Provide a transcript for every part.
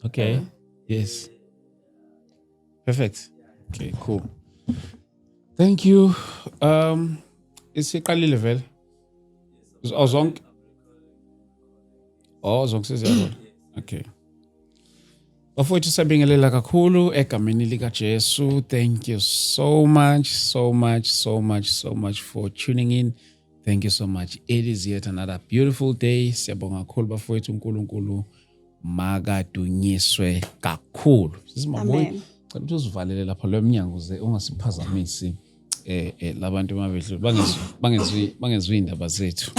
Okay. Yes. Perfect. Okay, cool. Thank you. Isiqalile vele. Zonke. Zonke seziyabona. Okay. Bafowethu siyabingelela kakhulu egameni lika Jesu. Thank you so much for tuning in. Thank you so much. It is yet another beautiful day. Siyabonga kakhulu bafowethu uNkulunkulu makadunyiswe kakhulu. Sisimaboy. Cela ukuthi uzivalele lapha lo mnyango uze ungasiphazamisi labantu mabedlula bangezwi indaba zethu.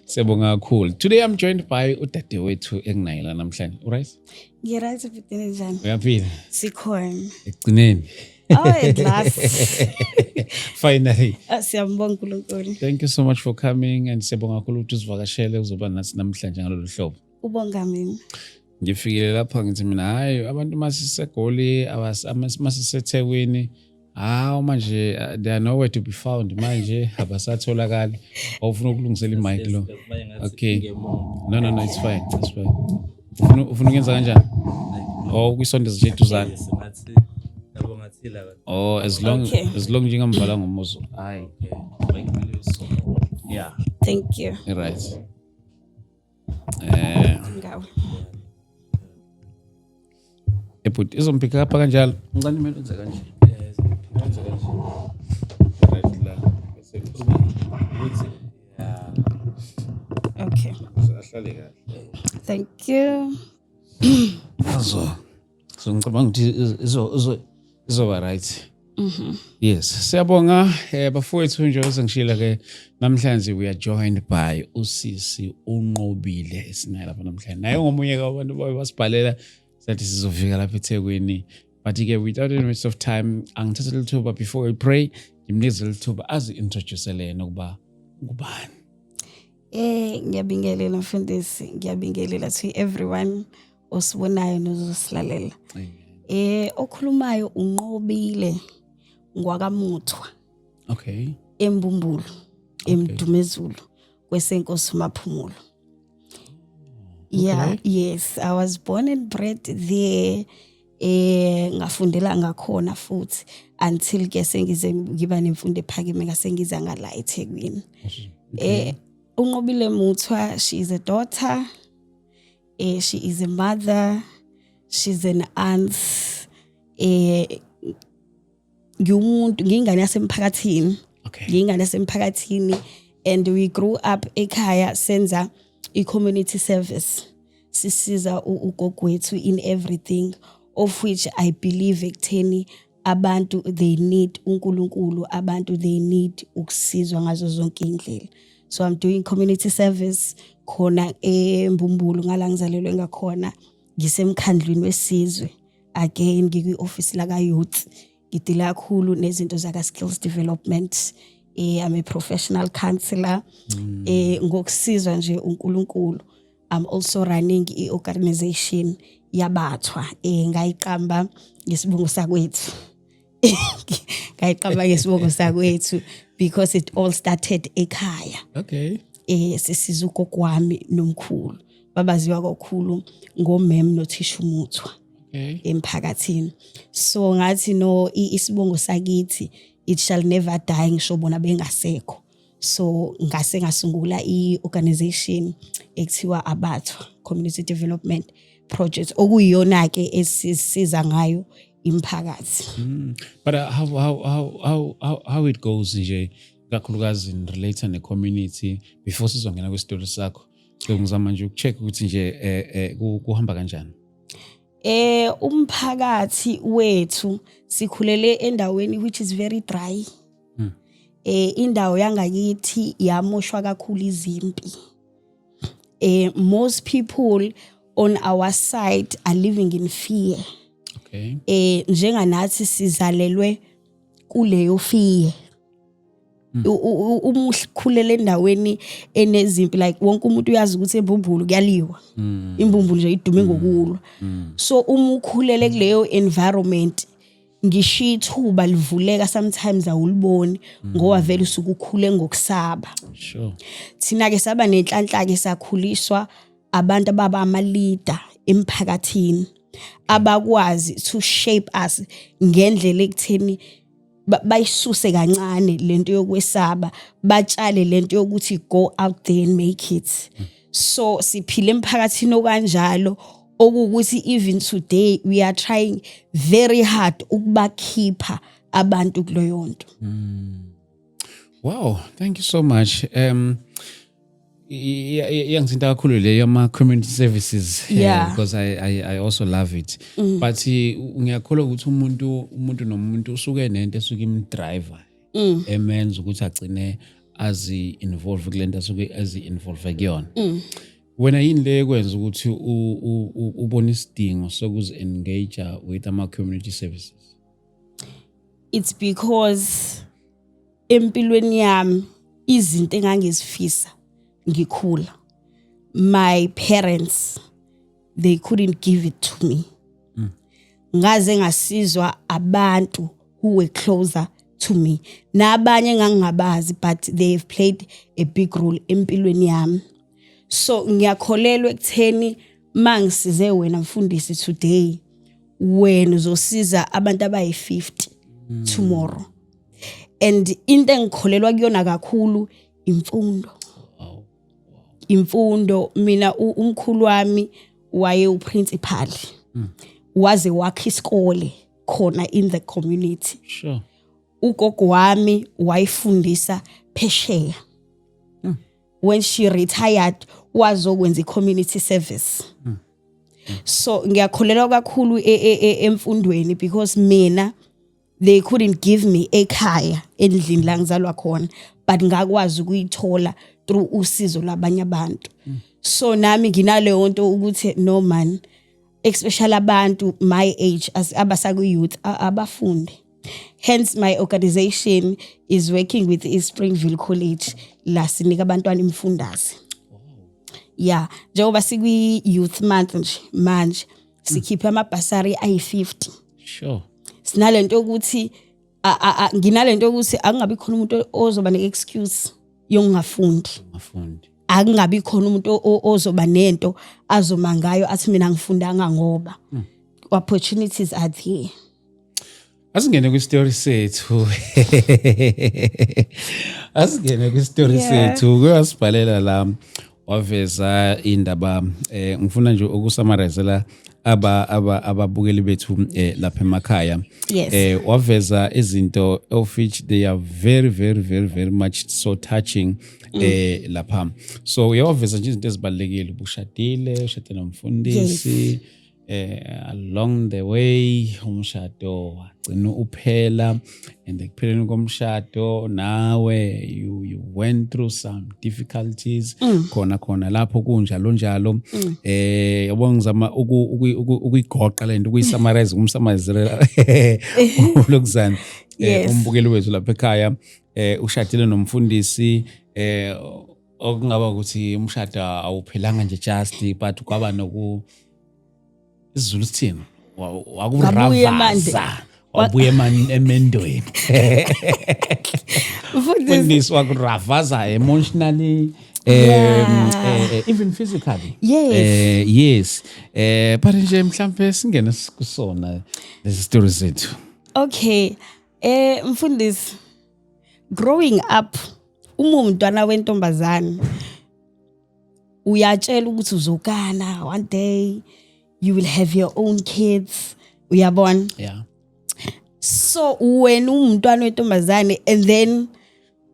Siyabonga kakhulu. Today I'm joined by udadewethu enginayela namhlanje. Alright? Ngiyaright ubhidini njani? Uyaphila? Sikhona. Ekugcineni. At last. Finally. Siyambonga uNkulunkulu. Thank you so much for coming and siyabonga kakhulu ukuthi uzivakashele uzoba nathi namhlanje ngalolu hlobo. Ubonga mina. Ngifikile lapha ngithi mina hayi abantu masisegoli masiseThekwini manje they are nowhere to be found manje abasatholakala awufuna ukulungisela imic lo. Okay. No, it's fine. Ufuna ukwenza kanjani? Kwisondeza nje eduzane. As long njengambhala ngomuzo. Hayi. Yeah. Thank you. Right. Ngawe. But izompika kapha kanjalo. Ngicela imelo enze kanje. Right la. Bese ukuthi Okay. ahlale kahle. Thank you. So ngicabanga ukuthi izoba right. Yes, siyabonga bafowethu nje esengishila ke namhlanje we are joined by usisi unqobile esinayo lapha namhlanje. Naye ngomunye kabantu basibhalela sathi sizofika lapha eThekwini. But ke without any waste of time angithatha lithuba before we pray ngimnikeze lithuba azi-introduce yena ukuba ngubani. Ngiyabingelela mfundisi, ngiyabingelela to everyone osibonayo nozosilalela. Okhulumayo unqobile ngwakamuthwa. Okay. Embumbulu, emdumezulu kwesenkosi Maphumulo. Yeah, yes, I was born and bred there. Ngafundela ngakhona futhi until ke sengize ngiba nemfundo ephakeme ngasengiza ngala eThekwini. Unqobile Muthwa, she is a daughter, she is a mother, she's an aunt, ngingane yasemphakathini. Ngingane yasemphakathini, and we grew up ekhaya senza i-community service. Sisiza ugogwethu in everything, of which I believe ekutheni abantu they need uNkulunkulu, abantu they need ukusizwa ngazo zonke indlela. So I'm doing community service khona eMbumbulu ngala ngizalelwe ngakhona, ngisemkhandlweni wesizwe. Again ngikwi-office la ka-youth, ngidila kakhulu nezinto zaka skills development. I'm a professional counselor. Ngokusizwa nje uNkulunkulu. I'm also running i-organization yabathwa ngayiqamba ngesibongo sakwethu. Ngayiqamba ngesibongo sakwethu because it all started ekhaya. Okay. Sisiza ugogo wami nomkhulu. Babaziwa kakhulu ngomem noThisha Muthwa. Okay. Emphakathini. So ngathi no isibongo sakithi it shall never die ngisho bona bengasekho. So ngase ngasungula i-organization ekuthiwa abathwa community development project okuyiyona ke esisiza ngayo imphakathi. But how it goes nje kakhulukazi in relate ne community before sizongena kwestory sakho. So ngizama nje ukucheck ukuthi nje kuhamba kanjani. Umphakathi wethu sikhulele endaweni which is very dry. Indawo yangakithi yamoshwa kakhulu izimpi. Most people on our side are living in fear. Okay. Njenganathi sizalelwe kuleyo fear. Umukhulele endaweni enezimpi, like wonke umuntu uyazi ukuthi eMbumbulu kuyaliwa. Imbumbulu nje idume ngokulwa. So umukhulele kuleyo environment ngisho ithuba livuleka sometimes awuliboni ngoba vele usuke ukhule ngokusaba. Sure. Thina ke saba nenhlanhla ke sakhuliswa abantu ababa ama leader emphakathini abakwazi to shape us ngendlela ekutheni bayisuse kancane lento yokwesaba batshale lento yokuthi go out there and make it. So siphile emphakathini okanjalo okuthi even today we are trying very hard ukubakhipha abantu kuloyo nto. Wow, thank you so much. Yangithinta kakhulu le yama community services because I also love it. But ngiyakholwa ukuthi umuntu nomuntu usuke nento esuke imdriver emenza ukuthi agcine involve kulento asuke involve kuyona. Wena yini le kwenza ukuthi ubone isidingo sokuzi engage with ama community services? It's because empilweni yami izinto engangizifisa ngikhula, my parents, they couldn't give it to me. Ngaze ngasizwa abantu who were closer to me. Nabanye ngangabazi, but they've played a big role empilweni yami. So ngiyakholelwa ekutheni mangisize wena mfundisi today, wena uzosiza abantu abayi-50 tomorrow. And into engikholelwa kuyona kakhulu imfundo. Imfundo, mina umkhulu wami waye uprincipal. Waze wakha isikole khona in the community. Sure. Ugogo wami wayifundisa phesheya. When she retired wazokwenza i-community service. So ngiyakholelwa kakhulu emfundweni because mina they couldn't give me ekhaya endlini la ngizalwa khona, but ngakwazi ukuyithola through usizo labanye abantu. So nami nginaleyo nto ukuthi no man, especially abantu my age as abasaku youth abafunde. Hence my organization is working with Springville College la sinika abantwana imfundaze. Yeah, njengoba sikwi youth month manje sikhipha amabhasari ayi-50. Sure. Sinalento ukuthi nginalento ukuthi akungabi khona umuntu ozoba ne-excuse yongafundi. Akungabi khona umuntu ozoba nento azoma ngayo athi mina ngifundanga ngoba opportunities are there. Asingene kwi-story sethu. Asingene kwi-story sethu. Kuyasibhalela la waveza indaba ngifuna nje ukusummarize ababukeli bethu lapha emakhaya. Waveza izinto of which they are very very very very much so touching lapha. So uyawaveza nje izinto ezibalekile, ubushadile, ushadile nomfundisi. Along the way umshado wagcina uphela, and ekupheleni komshado nawe you went through some difficulties khona lapho kunjalo yabona ngizama ukuyigoqa lento ukuyisummarize kumsummarizela lokuzana umbukeli wethu lapha ekhaya ushadile nomfundisi okungaba ukuthi umshado awuphelanga nje just but kwaba noku isiZulu sithini wakuravaza wabuye emendweni mfundisi wakuravaza emotionally even physically. Yes but nje mhlambe singene kusona lezi stories zethu. Okay, mfundisi, growing up umntwana wentombazane uyatshela ukuthi uzokana one day you will have your own kids, uyabona. So when umntwana wentombazane and then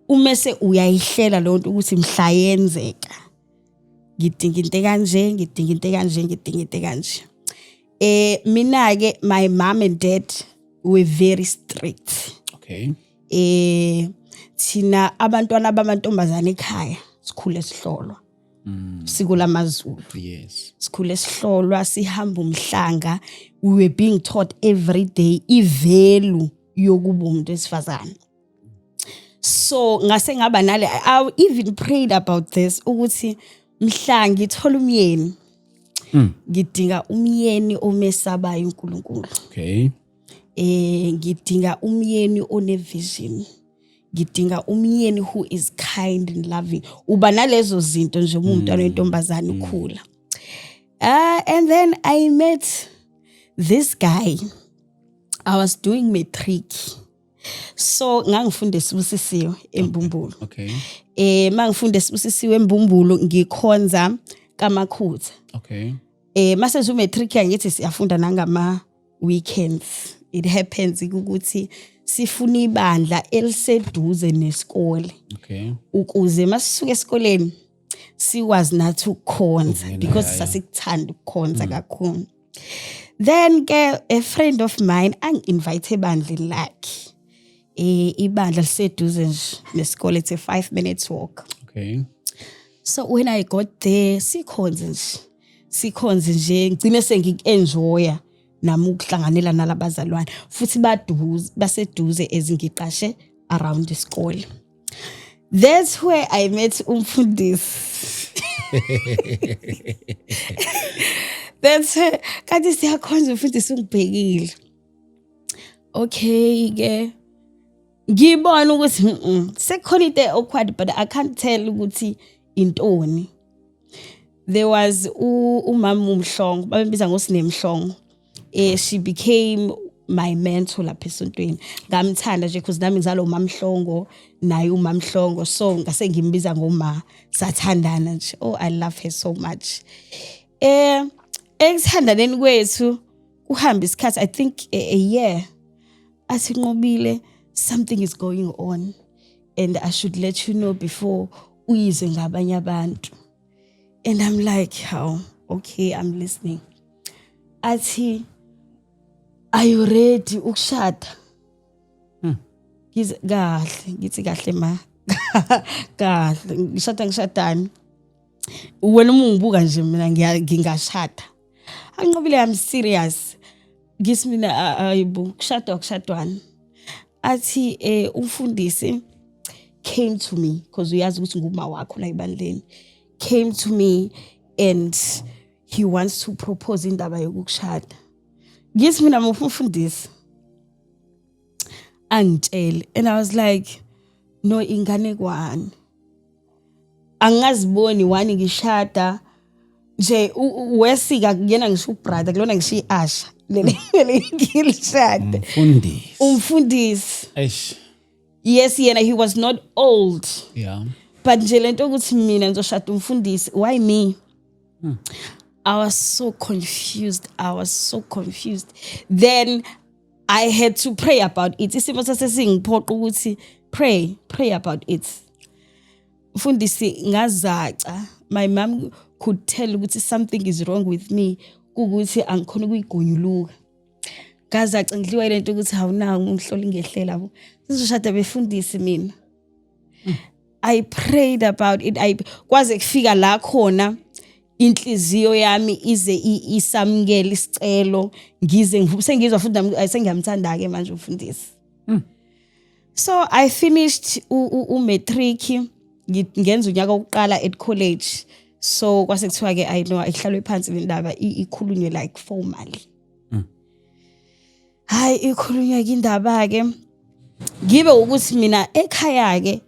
umese uyayihlela lonto ukuthi mhla yenzeka ngidinga into kanje. Mina ke my mom and dad were very strict. Okay. Thina abantwana bamantombazane ekhaya sikhule sihlolwa. Sikula maZulu. Yes. Sikhule sihlolwa, sihamba umhlanga. We were being taught every day ivalue yokuba umuntu wesifazane. So ngase ngaba nale, I even prayed about this ukuthi mhla ngithola umyeni ngidinga umyeni omesabayo uNkulunkulu. Okay. Ngidinga umyeni one vision. Ngidinga umyeni who is kind and loving. Uba nalezo zinto nje umuntu wentombazane ukhula. And then I met this guy. I was doing matric. So ngangifunda Sibusisiwe eMbumbulu. Okay. Mangifunda Sibusisiwe eMbumbulu ngikhonza kaMakhutha. Okay. Mase nje matric yangithi siyafunda nangama weekends. It happens ukuthi sifuna ibandla eliseduze nesikole. Okay. Ukuze masisuka esikoleni sikwazi nathi ukukhonza because sasikuthanda ukukhonza kakhulu. Then a friend of mine angi-invite ebandleni lakhe. Ibandla liseduze nje nesikole, it's a 5 minutes walk. Okay. So when I got there, sikhonze nje ngcine sengiku-enjoya nami ukuhlanganela nalabazalwane futhi baseduze ezingiqashe around isikole. That's where I met umfundisi. That's kanti siyakhonza umfundisi ungibhekile. Okay ke ngibona ukuthi sekukhona into awkward but I can't tell ukuthi intoni. There was umama uMhlongo babebiza ngoSinemhlongo. She became my mentor lapha esontweni. Ngamthanda nje because nami ngizalo uMamhlongo naye uMamhlongo, so ngase ngimbiza ngoma, sathandana nje. Oh, I love her so much. Ekuthandaneni kwethu kuhamba isikhathi, I think a year. Athi Nqobile, something is going on and I should let you know before uyizwe ngabanye abantu. And I'm like, how? Okay, I'm listening. Athi, are you ready ukushada? Ngithi kahle ma. Kahle, ngishadani. Wena ungibuka nje mina ngingashada. Anqobile, I'm serious. Ngithi mina ayibu kushadwana. Athi umfundisi came to me because uyazi ukuthi nguma wakho la ibandleni. Came to me and he wants to propose indaba yokushada. Ngithi mina umfundisi angitshele, and I was like, no, ingane kwani. Angaziboni wani ngishada nje wesika kuyena ngisho brother kulona ngisho iasha lele ngilishada. Umfundisi. Eish. Yes, yena he was not old. Yeah. But nje lento ukuthi mina ngizoshada umfundisi, why me? I was so confused. Then I had to pray about it. Isimo sasesingiphoqa ukuthi pray about it. Mfundisi ngazaca. My mom could tell ukuthi something is wrong with me, ukuthi angikhona ukuyigonyuluka. Ngazaca ngidliwa lento ukuthi awuna ngihlola ingehlela bo. Sizoshada befundisi mina. I prayed about it. Kwaze kufika la khona inhliziyo yami ize isamukele isicelo, ngize sengizwa futhi sengiyamthanda ke manje umfundisi. So I finished matric, ngenza unyaka wokuqala at college. So kwase kuthiwa ke I know ihlalwe phansi le ndaba ikhulunywe like formally. Hayi ikhulunywa ke indaba ke ngibe ukuthi mina ekhaya ke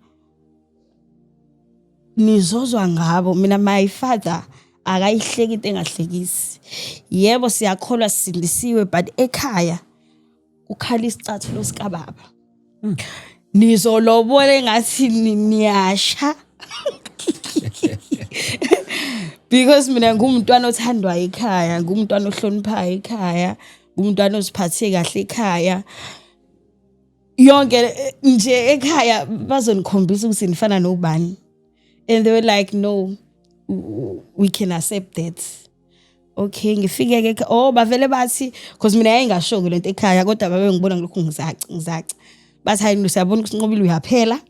nizozwa ngabo. Mina my father akayihleki into engahlekisi. Yebo siyakholwa sisindisiwe but ekhaya ukhala isicathulo sikababa. Nizolobole ngathi niyasha. Because mina ngumntwana othandwa ekhaya, ngumntwana ohloniphayo ekhaya, ngumntwana oziphathe kahle ekhaya. Yonke nje ekhaya bazonikhombisa ukuthi nifana nobani. And they were like, no, we can accept that. Okay, ngifike ke bavele bathi because mina ayingasho lento ekhaya kodwa babe ngibona ngilokhu ngizaca. Bathi hayi siyabona ukuthi Nqobile uyaphela.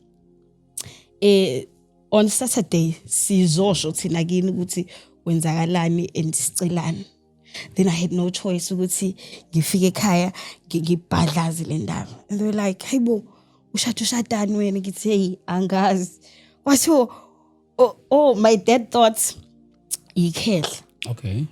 On Saturday sizosho thina kini ukuthi wenzakalani and sicelani. Then I had no choice ukuthi ngifike ekhaya ngibhadlaze le ndaba. And they were like, hayibo ushadani wena? Ngithi hey angazi. Wathi oh my dad thought ikhehla. Okay.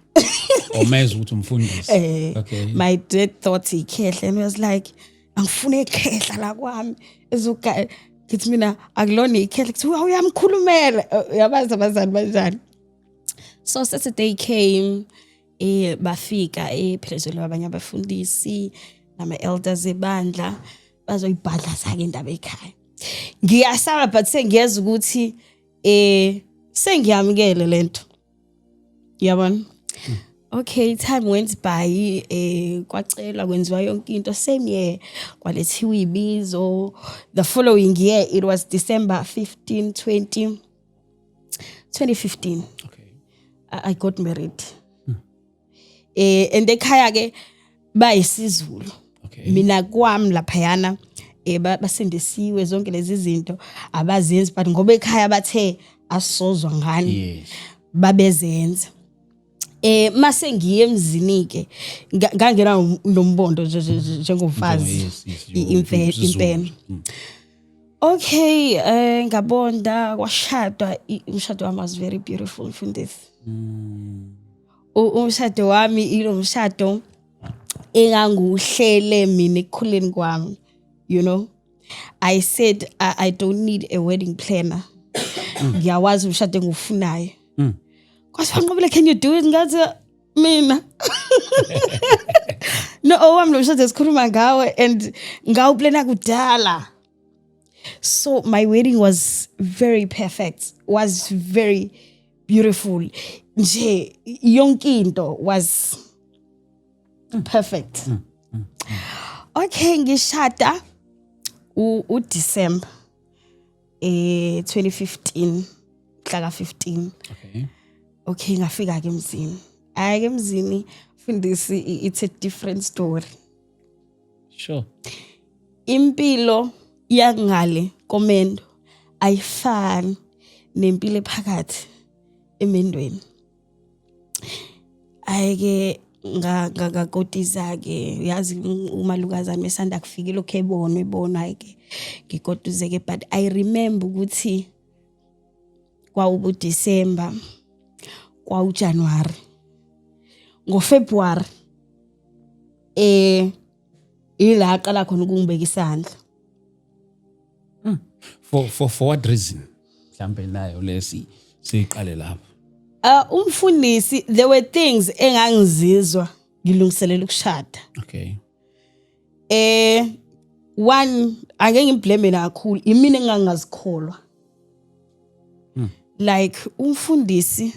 Omeza ukuthi umfundisi. Okay. My dad thought ikhehla and was like angifune ikhehla la kwami ezoga ngithi mina akulona ikhehla kuthi uyamkhulumela yabazi abazali banjani. So Saturday came, bafika phezulu abanye abafundisi nama elders ebandla bazoyibhadla sake indaba ekhaya. Ngiyasaba but sengiyeza ukuthi sengiyamukele lento. Yabona? Okay, time went by, kwacelwa kwenziwa yonke into same year, kwalethiwa ibizo. The following year, it was December 15, 2015. Okay. I got married. And ekhaya ke bayisizulu. Okay. Mina kwami laphayana basindisiwe zonke lezi zinto abazenzi but ngoba ekhaya bathe asizozwa ngani. Yes. Babezenza. Mase ngiye emzini ke ngangena nombondo njengofazi impela. Okay, ngabonda kwashadwa. Umshado wami was very beautiful mfundisi. Umshado wami ilomshado enganguhlele mina ekukhuleni kwami, you know. I said I don't need a wedding planner. Ngiyawazi umshado engifunayo. Kwasifana can you do it ngathi mina? No, wami lo mshado esikhuluma ngawe and ngawuplana kudala. So my wedding was very perfect, was very beautiful. Nje yonke into was perfect. Okay, ngishada December 2015, mhla 15. Okay, ngafika ke emzini. Ke emzini fundisi it's a different story. Sure. Impilo yangale komendo ayifani nempilo ephakathi emendweni. Ayike ngakotisa ke yazi umalukazana mesanda kufika lokho ebona ayike ngikotuzeke but I remember ukuthi kwa December kwa January ngo February ila aqala khona ukungibeka isandla. For what reason? Mhlambe nayo lesi siqale lapho. Umfundisi, there were things engangizizwa ngilungiselela ukushada. Okay. One angeke ngiblame kakhulu imina engangazikholwa. Like umfundisi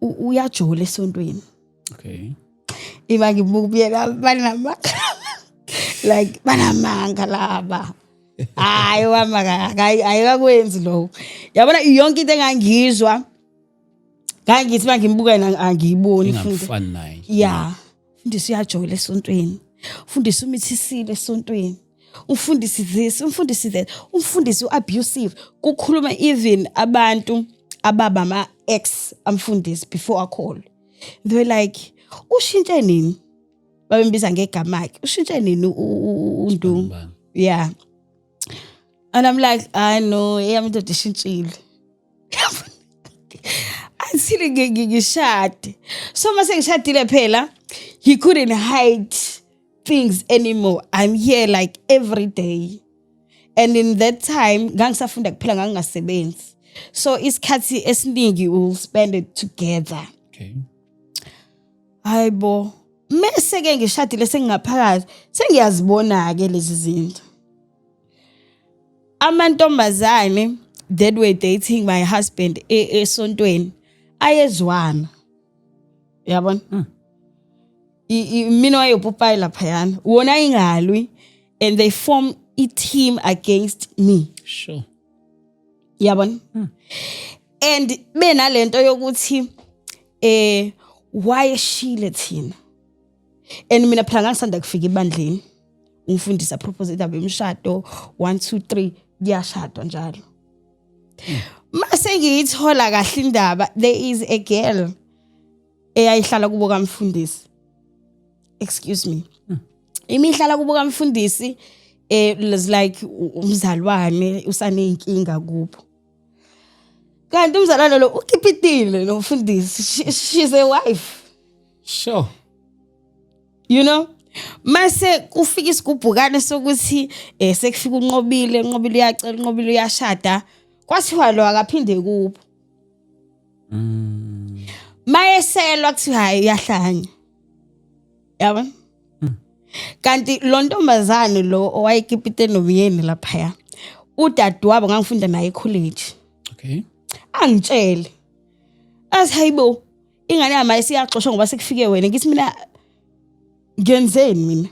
uyajola esontweni. Okay. Iba ngibukubuyela banama like banamanga laba. Hayi wamaka ayikakwenzi lo. Yabona yonke into engangizwa ngangithi mangimbuka angiyiboni futhi. Naye. Yeah. Mfundisi uyajola esontweni. Mfundisi umithisile esontweni. Umfundisi this, umfundisi that. Umfundisi abusive. Kukhuluma even abantu ababa ma ex amfundisi before I call. They were like, "Ushintshe nini?" Babembiza ngegama lakhe. "Ushintshe nini undu?" Yeah. And I'm like, I know, I'm not shintshile. Until ngishade. So mase ngishadile phela, he couldn't hide things anymore. I'm here like every day. And in that time, ngangisafunda kuphela ngangasebenzi. So isikhathi esiningi we'll spend it together. Okay. Hayibo, mase ke ngishadile sengingaphakathi, sengiyazibona ke lezi zinto. Amantombazane that were dating my husband esontweni ayezwana. Yabona? Mina wayepopayi laphayana. Wona ingalwi and they form a team against me. Sure. Yabona? And benalento yokuthi wayeshile thina. And mina phela ngisanda kufika ebandleni. Umfundisi propose indaba yomshado 1 2 3 kuyashadwa njalo. Mase ngiyithola kahle indaba, there is a girl eyayihlala kubo kamfundisi. Excuse me. Imihlala kubo kamfundisi was like umzalwane usaneyinkinga kubo. Kanti umzalwane lo ukipitile no mfundisi. She's a wife. Sure. You know? Mase kufika isigubhukane sokuthi sekufika unqobile uyacela unqobile uyashada kwathiwa lo akaphinde kubo. mayiselwa kuthi hayi uyahlanya yabona kanti lo ntombazane lo owayekipite nomyeni lapha udadewabo ngangifunda naye college okay angitshele athi hayibo ingane yami isiyaxoshwa ngoba sekufike wena ngithi mina ngenzeni mina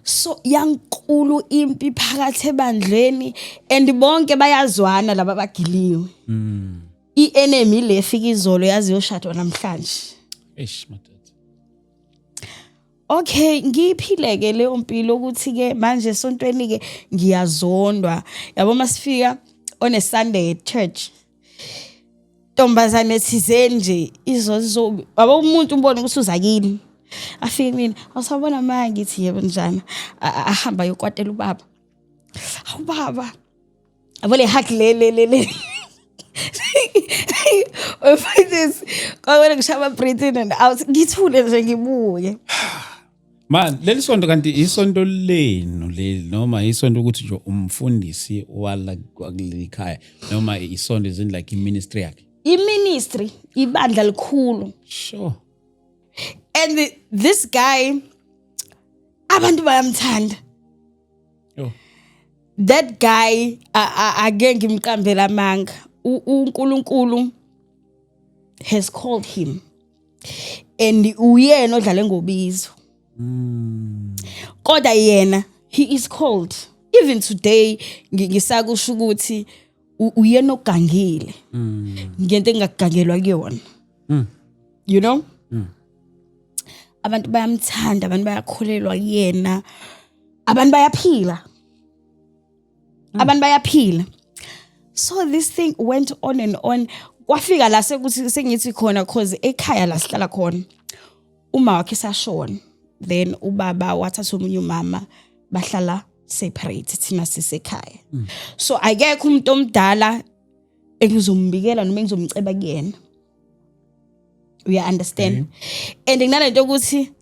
so yankulu impi phakathi ebandleni and bonke bayazwana laba bagiliwe ienemy lefika izolo yazi yoshadwa namhlanje madoda okay ngiphileke leyo mpilo ukuthi ke manje esontweni ke ngiyazondwa yabo masifika on a Sunday at church Ntombazane thizeni nje izozo baba umuntu umbone ukuthi uzakini afike mina awusabona manje ngithi yebo njani ahamba yokwatela ubaba awubaba abole hack le this kwawena ngishaba breathing and out ngithule nje ngibuye man leli sonto kanti isonto lenu leli noma isonto ukuthi nje umfundisi wala kwalikhaya noma isonto is in like ministry yakhe i-ministry ibandla likhulu sure and this guy abantu bayamthanda that guy ake ngimqambela amanga uNkulunkulu has called him and uyena odlala ngobizo kodwa yena he is called even today ngisakusho ukuthi uyena ogangile ngento engagangelwa kuyona you know abantu bayamthanda abantu bayakholelwa yena abantu bayaphila so this thing went on and on kwafika la sekuthi sengithi khona cause ekhaya la sihlala khona uma wakhe sashona then ubaba wathatha umunye umama bahlala separate thina sisekhaya so akekho umuntu omdala engizombikela noma engizomceba kuyena you understand and nginalento ukuthi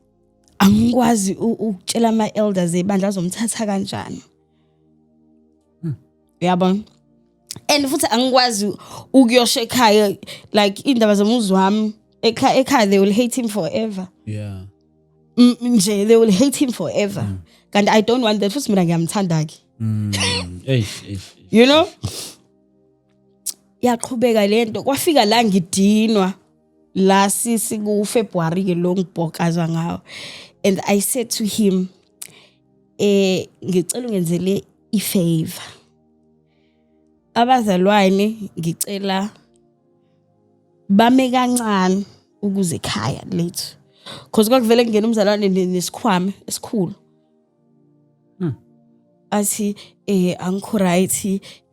angikwazi ukutshela ama elders ebandla azomthatha kanjani yabona and futhi angikwazi ukuyosha ekhaya like indaba zomuzi wami ekhaya they will hate him forever nje they will hate him forever and I don't want that futhi mina ngiyamthanda ke you know yaqhubeka lento kwafika la ngidinwa la sisi ku February ke lo ngibhokazwa ngawo and I said to him ngicela ungenzele ifavor abazalwane ngicela bame kancane ukuze ekhaya lethu because kwakuvele ngene umzalwane nesikhwama esikhulu athi angikho right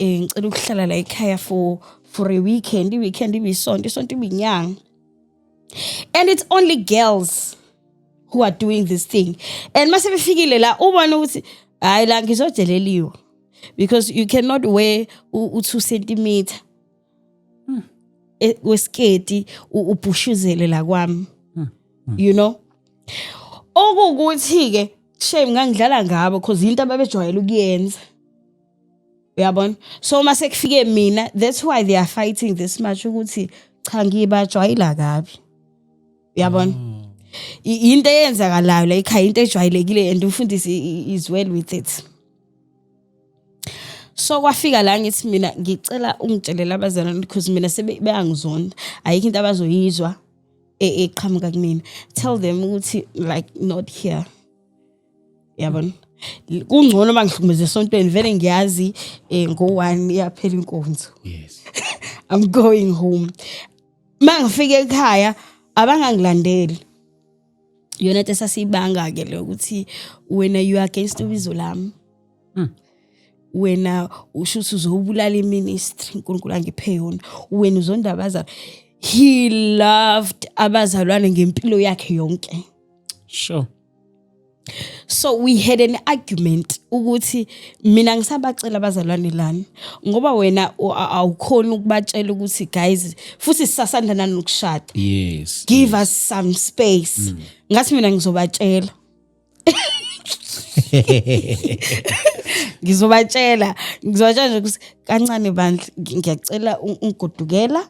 ngicela ukuhlala la ekhaya for a weekend isonto ibinyanga and it's only girls who are doing this thing and mase befikile la ubona ukuthi hayi la ngizojeleliwa because you cannot wear u2 cm wesketi ubushuzele la kwami you know okukuthi ke shame ngangidlala ngabo because into ababejwayela ukuyenza uyabona so mase kufike mina that's why they are fighting this much ukuthi cha ngibajwayela kabi uyabona into eyenzakalayo la ekhaya into ejwayelekile and umfundisi is well with it so kwafika la ngithi mina ngicela ungitshelela abazalwane because mina sebeyangizonda ayikho into abazoyizwa eqhamuka kumina tell them ukuthi like not here yabona kungcono mangihlukumeze esontweni vele ngiyazi ngo1 iyaphela inkonzo yes I'm going home mangifike ekhaya abangangilandeli yona into sasibanga ke le ukuthi wena you are against ubizo lami wena ushuthi uzobulala iministry uNkulunkulu angiphe yona wena uzonda abazalwane he loved abazalwane ngempilo yakhe yonke sure so we had an argument ukuthi mina ngisabacela abazalwane lana ngoba wena awukhona ukubatshela ukuthi guys futhi sisasandana nokushada yes give us some space ngathi mina ngizobatshela ngizobatshela nje ukuthi kancane bandla ngiyacela ungodukela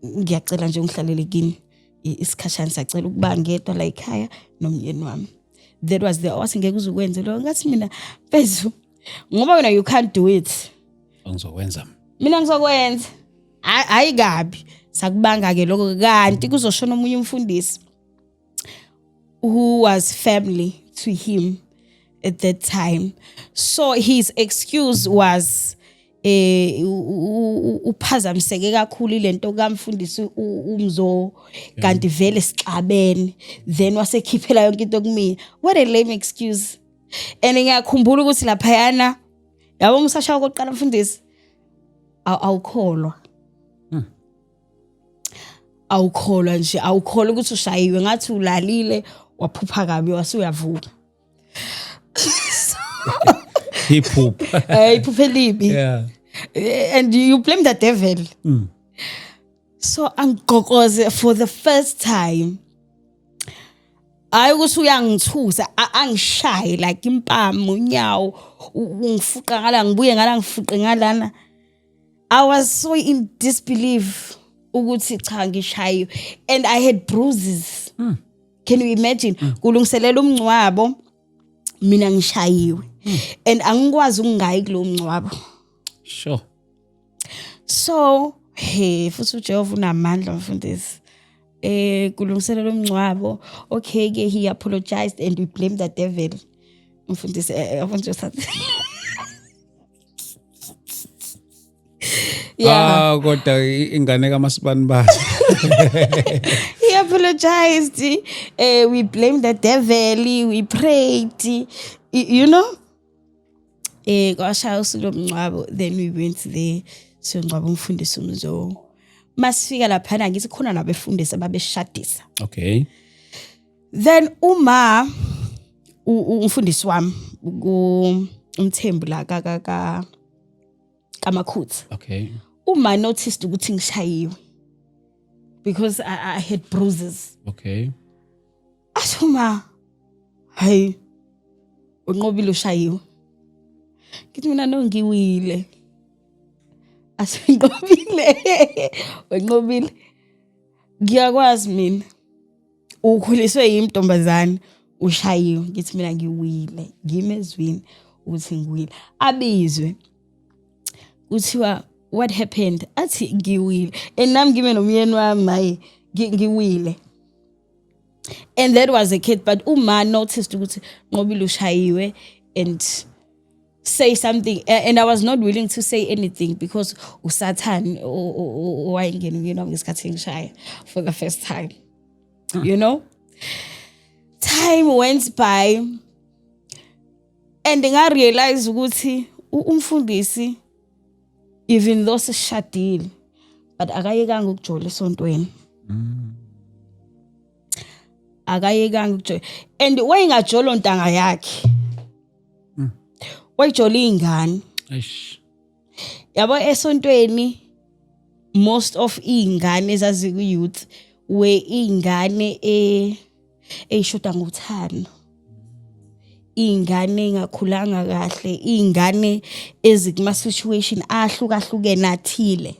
ngiyacela nje ungihlalele kini isikhashana sacela ukuba ngedwa la ekhaya nomyeni wami. That was the awasi ngeke uzukwenze lo ngathi mina mfethu ngoba wena you can't do it ngizokwenza mina ngizokwenza hayi kabi sakubanga ke lokho kanti kuzoshona omunye umfundisi who was family to him at that time. So his excuse was uphazamiseke kakhulu ilento kamfundisi umzo kanti vele sixabene then wasekhiphela yonke into kumina. What a lame excuse. And ngiyakhumbula ukuthi lapha yana yabo ngisashaya kokuqala mfundisi awukholwa awukholwa nje awukholwa ukuthi ushayiwe ngathi ulalile waphupha kabi wasuyavuka. He poop. Iphuphe libi. Yeah. And you blame the devil. So angigoqoze for the first time. Hayi ukuthi uyangithusa angishaye like impama unyawo ungifuqa ngala ngibuye ngala ngifuqe ngalana. I was so in disbelief ukuthi cha ngishayiwe and I had bruises. Can you imagine? Kulungiselela umncwabo mina ngishayiwe and angikwazi ukungayi kulo mncwabo. Sure. So futhi uJehova unamandla mfundisi. Kulungiselela umncwabo. Okay ke he apologized and we blamed the devil. Mfundisi mfundisi. Yeah. Kodwa ingane kaMasibani bathi. He apologized. We blamed the devil. We prayed. You know? Kwashaya usuku lomncwabo. Then we went there. So ngcwaba umfundisi umzo. Masifika lapha ngithi khona nabefundisi ababeshadisa. Okay. Then uma umfundisi wami umthembu la kaMakhuthi. Okay. Uma noticed ukuthi ngishayiwe because I had bruises. Okay. Asuma hey unqobile ushayiwe. Ngithi mina no ngiwile. Asinqobile. Unqobile. Ngiyakwazi mina. Ukhuliswe yintombazane ushayiwe. Ngithi mina ngiwile. Ngimezwini ukuthi ngiwile. Abizwe. Uthiwa what happened? Athi ngiwile. And nami ngime nomyeni wami maye ngiwile. And that was a kid, but uma noticed ukuthi ngobile ushayiwe and say something, and I was not willing to say anything because uSatan wayengena umyeni wami ngesikhathi ngishaya for the first time. You know? Time went by and I realized ukuthi umfundisi even though sishadile but akayekanga ukujola esontweni. Akayekanga ukujola and wayengajola ontanga yakhe. Wayijola ingane. Eish. Yabo esontweni most of ingane ezazi ku youth we ingane eyishoda ngothando. Ingane engakhulanga kahle, ingane ezikuma situation ahlukahlukene athile.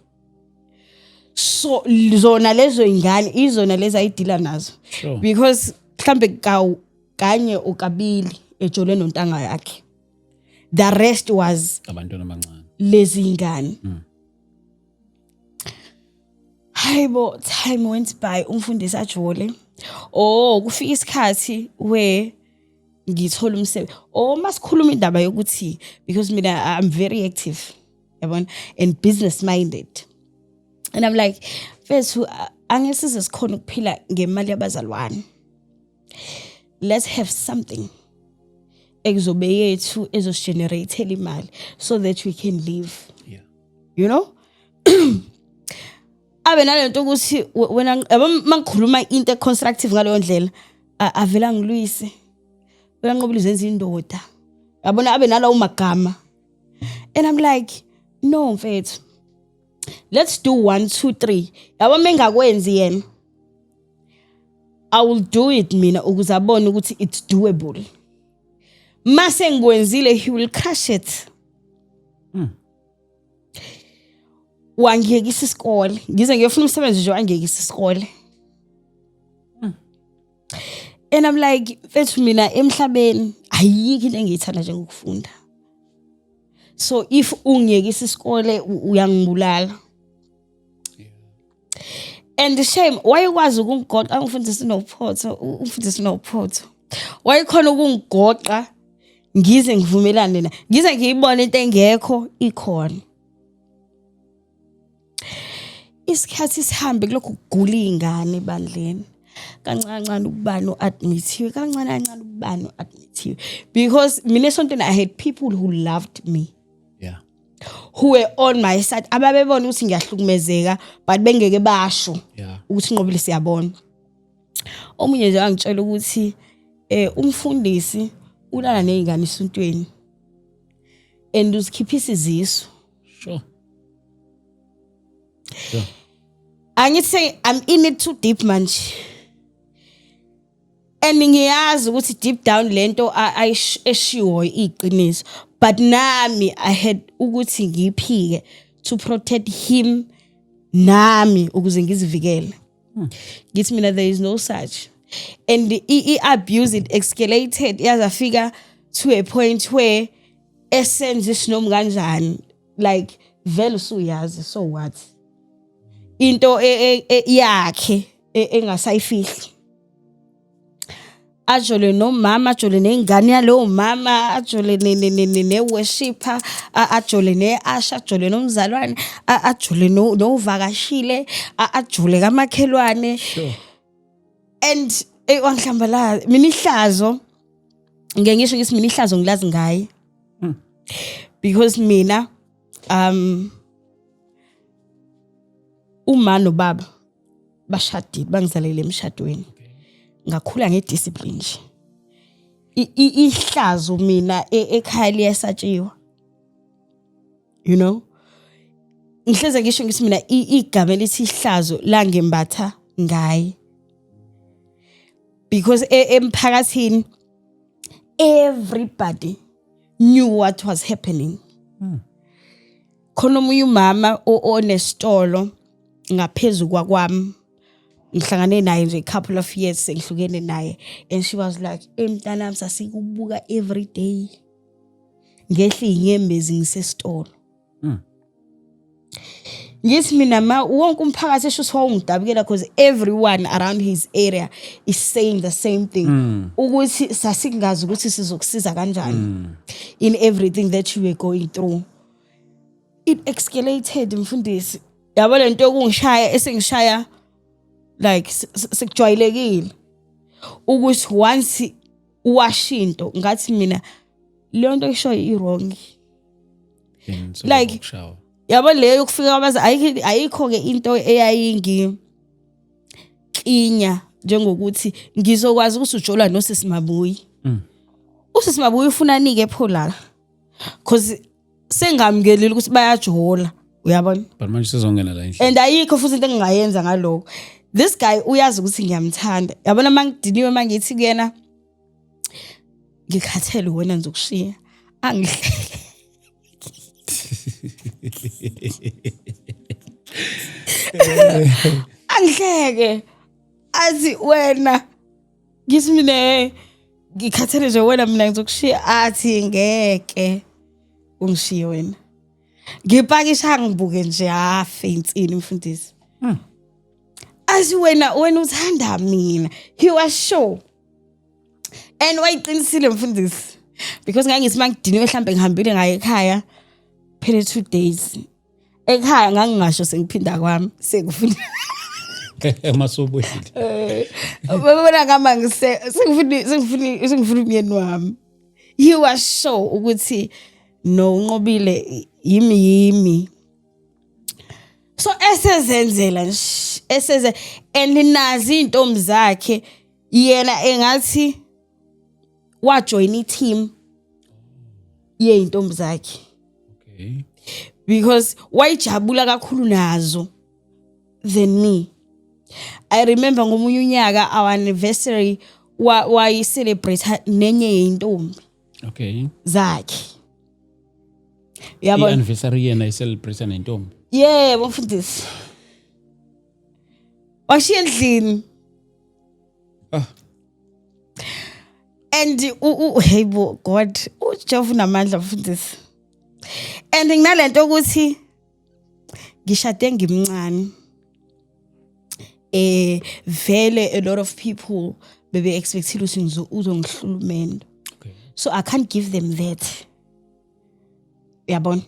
So zona lezo ingane izona leza idila nazo. Sure. Because mhlambe kanye ukabili ejole nontanga yakhe. The rest was abantwana abancane. Lezi ingane. Hayibo time went by umfundisi ajole. Kufika isikhathi where ngithola umsebenzi. Masikhuluma indaba yokuthi because mina I'm very active, yabona, and business minded. And I'm like, first angesize sikhona ukuphila ngemali yabazalwane. Let's have something ekuzobe yethu ezosigenerate imali so that we can live. Yeah. You know? Abe nalento ukuthi wena mangikhuluma into constructive ngaleyo ndlela avela ngilwise. Wena nqobile izenza indoda. Yabona abe nala umagama. And I'm like, no mfethu. Let's do 1 2 3. Yabo mengakwenzi yena. I will do it mina ukuze abone ukuthi it's doable. Mase ngikwenzile he will crush it. wangiyekisa isikole ngize ngiyofuna umsebenzi nje wangiyekisa isikole. And I'm like, mfethu mina emhlabeni ayikho into engiyithanda njengokufunda. So if ungiyekisa isikole uyangibulala. And the shame, why ukwazi ukungigoqa angifundise nophotho, ufundise nophotho. Why khona ukungigoqa ngize ngivumelane na. Ngize ngiyibone into engekho ikhona. Isikhathi sihambe kulokhu kugula ingane ebandleni. Kancane ubani admithiwe, kancane ubani admithiwe. Because mina esontweni I had people who loved me. Yeah. Who were on my side. Ababebona ukuthi ngiyahlukumezeka but bengeke basho. Yeah. Ukuthi Nqobile siyabona. Omunye nje angitshela ukuthi umfundisi ulala nezingane esontweni. And uzikhiphisa izisu. Sure. Angithi say I'm in it too deep manje. And ngiyazi ukuthi deep down lento eshiwo iqiniso. But nami I had ukuthi ngiphike to protect him nami ukuze ngizivikele. Gives me that there is no such. And the abuse it escalated yazafika to a point where esenze isinom kanjani like vele usuyazi so what into yakhe engasayifihli. Ajole nomama, ajole nengane yalo mama, ajole ne worshipper, ajole ne Asha, ajole nomzalwane, ajole no vakashile, ajole kamakhelwane. Sure. And wangihlambala mina ihlazo ngeke ngisho ukuthi mina ihlazo ngilazi ngaye. Because mina uma nobaba bashadile bangizalele emshadweni. Ngakhula ngediscipline nje. Ihlazo mina ekhaya liyasatshiwa. You know? Ngihleze ngisho ngithi mina igama elithi ihlazo la ngembatha ngaye. Because emphakathini everybody knew what was happening. Khona umunye umama onesitolo ngaphezulu kwakwami. Ngihlangane naye nje a couple of years sengihlukene naye and she was like emntanami sasikubuka every day ngehla inyembezi ngisesitolo. Ngithi mina wonke umphakathi esho wawungidabukela because everyone around his area is saying the same thing ukuthi sasingazi ukuthi sizokusiza kanjani in everything that you were going through. It escalated mfundisi yabo lento yokungishaya esengishaya like sekujwayelekile ukuthi once washinto ngathi mina leyo nto isho wrong like yabo leyo yokufika abaza ayikho ke into eyayingi kinya njengokuthi ngizokwazi ukuthi ujola noSisimabuyi. uSisimabuyi ufuna nike phola because sengamkelile ukuthi bayajola uyabona but manje sizongena la endlini and ayikho futhi into engingayenza ngaloko. This guy uyazi ukuthi ngiyamthanda. Yabona mangidiniwe mangithi kuyena ngikhathele wena ngizokushiya. Angihleke. Angihleke. Athi wena ngithi mina ngikhathele nje wena mina ngizokushiya athi ngeke ungishiye wena. Ngipakisha ngibuke nje insini mfundisi. As wena uthanda mina, he was sure. And wayiqinisile mfundisi because ngangithi mangidiniwe mhlambe ngihambile ngaye ekhaya phela 2 days. Ekhaya ngangingasho sengiphinda kwami sekufuna emasobweni. Babona ngama sengifuna umyeni wami. He was sure ukuthi no Nqobile yimi. So esezenzela nje and nazi intombi zakhe yena engathi wa join i-team intombi zakhe. Okay. Because wayijabula kakhulu nazo than me. I remember ngomunye unyaka our anniversary why celebrate nenye intombi. Okay. Zakhe. Yabo anniversary yena celebrate nentombi. yebo mfundisi washiya endlini and hey bo God uJehova unamandla mfundisi and nginalento ukuthi ngishade ngimncane vele a lot of people bebe expectile ukuthi uzongihlulumenda so I can't give them that yabona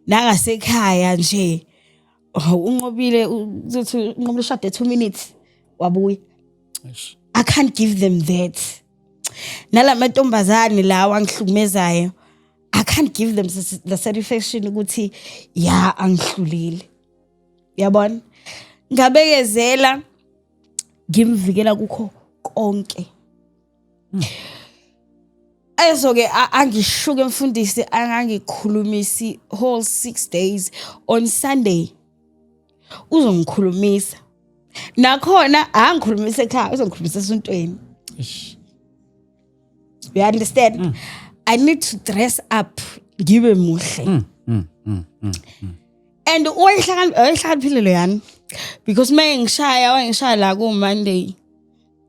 nangasekhaya nje unqobile uthi unqobile shade 2 minutes wabuya I can't give them that nalamantombazane lawa angihlukumezayo I can't give them the satisfaction ukuthi ya angihlulile yabona ngabekezela ngimvikela kukho konke ayisoke angishuke mfundisi angangikhulumisi whole 6 days on Sunday uzongikhulumisa nakhona angikhulumisa ekhaya uzongikhulumisa esontweni you understand I need to dress up ngibe muhle and oyihlakaniphile yani because wangishaya la ku Monday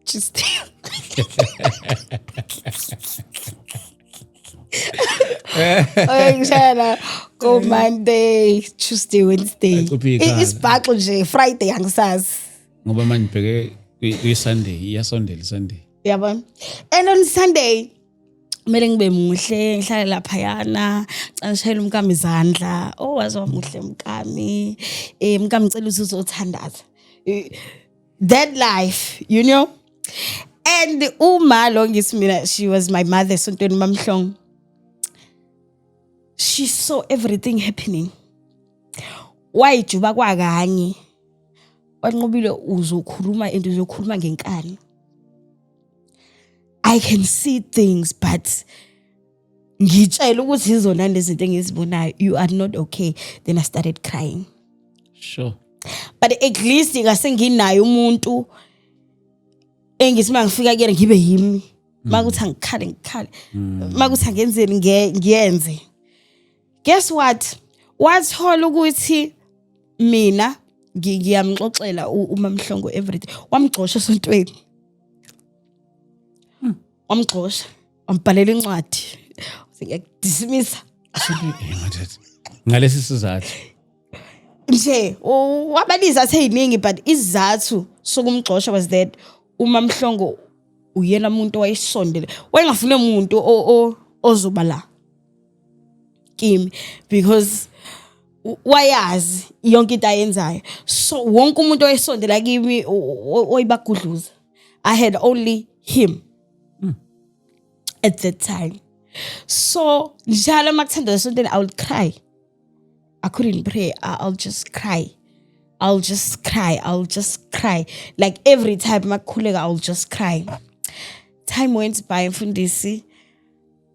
just ngishaya go Monday Tuesday Wednesday isibhaxo nje Friday angisazi ngoba manje bheke kwi-Sunday iyasondela Sunday yabona and on Sunday kumele ngibe muhle ngihlale lapha yana ngishayela umkami izandla wazwa muhle umkami umkami ucela ukuthi uzothandaza that life you know and uma lo ngisimina she was my mother sontweni mamhlongo she saw everything happening wayijuba kwakanye wanqobile uzokhuluma and uzokhuluma ngenkani I can see things but ngitshela ukuthi izona lezi zinto engizibonayo you are not okay then I started crying sure but at least ngasenginayo umuntu engisima ngifika kuyena ngibe yimi makuthi angikhale makuthi angenzeni ngiyenze guess what wathola ukuthi mina ngiyamxoxela uMamhlongo everything wamgxosha esontweni wamgxosha wambhalela incwadi ngiyakudismissa ngalesi sizathu nje wabaliza seyiningi but isizathu sokumgxosha was that uMamhlongo uyena umuntu wayesondele wayengafune umuntu ozoba la kimi because wayazi yonke into ayenzayo so wonke umuntu oyesondela kimi oyibagudluza I had only him at that time so njalo makuthanda lesontweni I would cry I couldn't pray I'll just cry like every time makukhuleka I'll just cry time went by mfundisi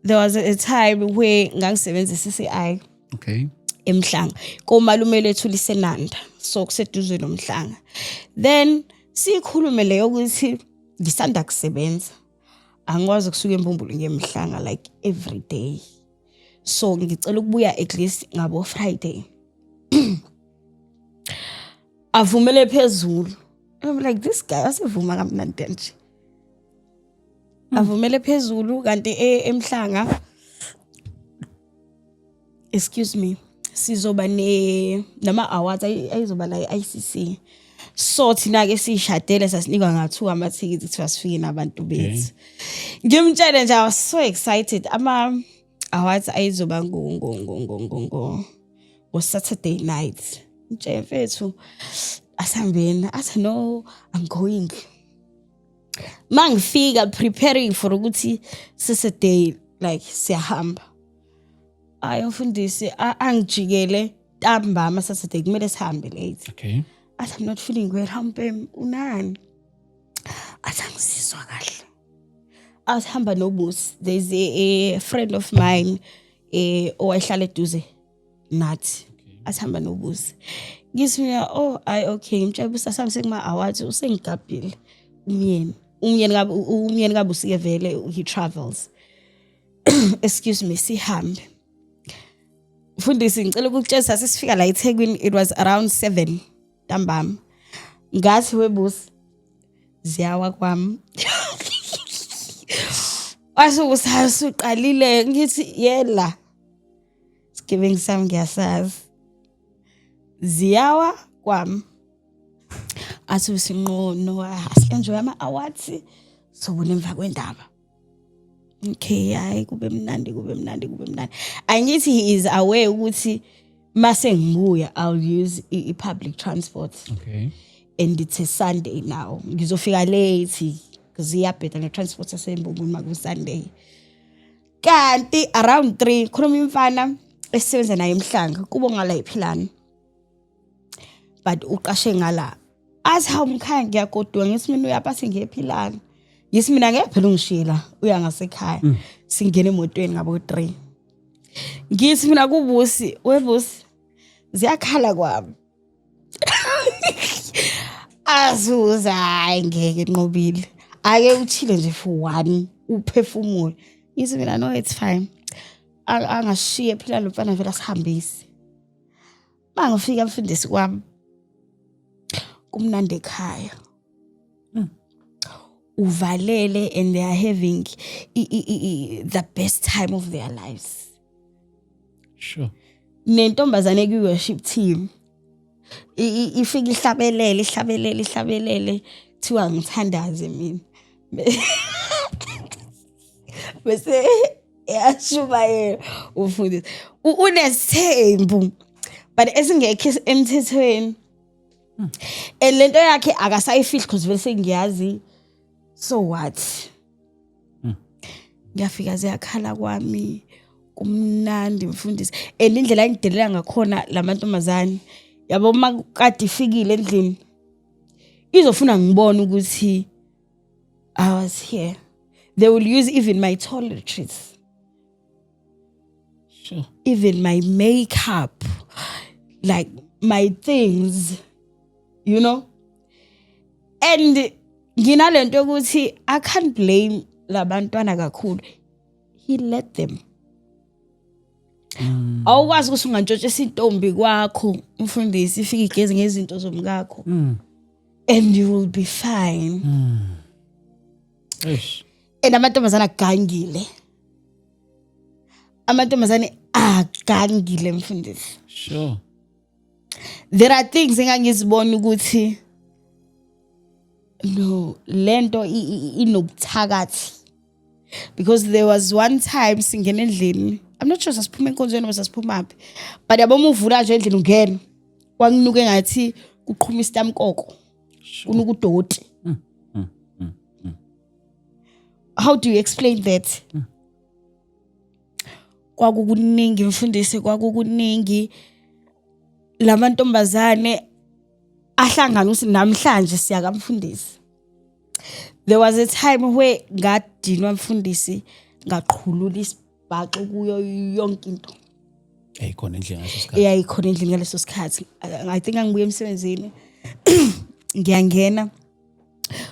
there was a time where ngangisebenzisa CCI okay eMhlanga komalume lethu lisenanda so kuseduze nomhlanga then sikhulume leyo ukuthi ngisanda kusebenza angikwazi kusuka eMbumbulu ngeMhlanga like every day so ngicela ukubuya at least ngabo Friday avumele phezulu I'm like this guy asevuma kamnandi nje avumele phezulu kanti eMhlanga excuse me sizoba nama awards ayizoba la iICC so thina ke sishadele sasinikwa nga2 amathikithi kuthi asifike nabantu bethu ngimtshele nje I was so excited ama awards ayizoba ngo Saturday night nje mfethu asambeni athi no I'm going mangifika preparing for ukuthi Saturday like siyahamba ayo mfundisi angijikele ntambama Saturday kumele sihambe late okay I'm not feeling well hambe unani asangisizwa kahle asihamba nobusi there's a friend of mine owahlala eduze nathi asihamba nobusi ngisifika okay ngimtshela sami sekuma awards usengigabhile umyeni kabe usike vele he travels excuse me sihambe Mfundisi ngicela ukukutshela sasifika la eThekwini, it was around 7 ntambama. Ngathi webusi ziyawa kwami. Asuqalile ngithi yela. Giving some ngiyasazi. Ziyawa kwami. Asusinqono asikenjwe ama-awards so nemva kwendaba. Okay, hayi kube mnandi. Angithi he is aware ukuthi mase ngibuya I'll use public transport. Okay. And it's a Sunday now. Ngizofika late because iyabheda ne-transport yaseMbongweni maku Sunday. Kanti around 3 khuluma imfana esisebenza naye emhlanga kubo ngala iphilana. But uqashe ngala. Athi hawu mkhaya ngiyagodwa ngithi mina uyapha ngiyephilana. Yisi mina ngeke phela ungishila uya ngasekhaya. Singena emotweni ngabo 3. Ngithi mina kubusi, webusi ziyakhala kwami. Azuza ngeke nqobile. Ake uchile nje for 1 uphefumule. Yithi mina no it's fine. Angashiye phela lo mfana vela sihambise. Mangifika mfundisi kwami. Kumnandi ekhaya. Uvalele and they are having the best time of their lives. Sure. Nentombazane ku worship team. Ifika ihlabelele thiwa ngithandaze mina. Bese yashuba ufundisi. Unesithembu but esingekho emthethweni. Lento yakhe akasayifihli because vele sengiyazi. So what? Ngiyafika ziyakhala kwami kumnandi mfundisi. Indlela engidelela ngakhona lamantombazane yabo makade ifikile endlini izofuna ngibone ukuthi I was here. They will use even my toiletries. Sure. Even my makeup, like my things, you know. And nginalento ukuthi I can't blame labantwana kakhulu. He let them. Awukwazi ukuthi ungantshontshe intombi kwakho umfundisi ifike igeze ngezinto zomkakho. And you will be fine. Eish. Amantombazane agangile. Amantombazane agangile mfundisi. Sure. There are things engangizibona ukuthi no lento inobuthakathi. Because there was one time singena endlini. I'm not sure sasiphuma enkonzweni bese siphuma aphi. But yabona uvula nje endlini ungena. Kwanginuke ngathi kuqhuma isitamkoko. Kunuka udoti. How do you explain that? Kwakukuningi mfundisi kwakukuningi lamantombazane ahlangana uthi namhlanje siyaka mfundisi. There was a time where ngadinwa mfundisi ngaqhulula isibhaxo kuyo yonke into. Eyikhona endlini ngaleso sikhathi. Eyikhona endlini ngaleso sikhathi. I think angibuye emsebenzini. Ngiyangena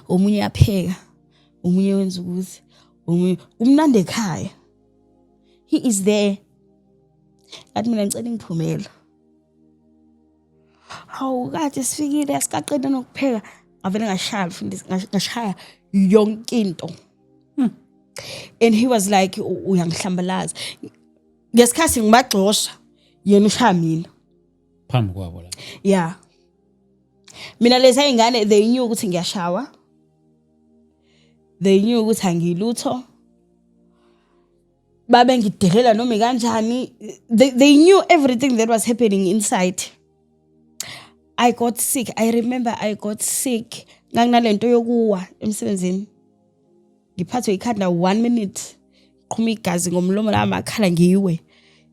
omunye yapheka. Omunye wenza ukuthi omunye umnandi ekhaya. He is there. Athi mina ngicela ngiphumela. Hawu kade sifikile asikaqeda nokupheka. Avele ngashaya mfundisi ngashaya yonke into. And he was like uyangihlambalaza. Ngesikhathi ngibagxosha yena ushaya mina. Phambi kwabo la. Yeah. Mina lezi ingane they knew ukuthi ngiyashawa. They knew ukuthi angilutho. Babe ngidelela noma kanjani. They knew everything that was happening inside. I got sick. I remember I got sick. Nganginalento yokuwa emsebenzini. Ngiphathwe ikhanda 1 minute. Qhuma igazi ngomlomo namakhala ngiwe.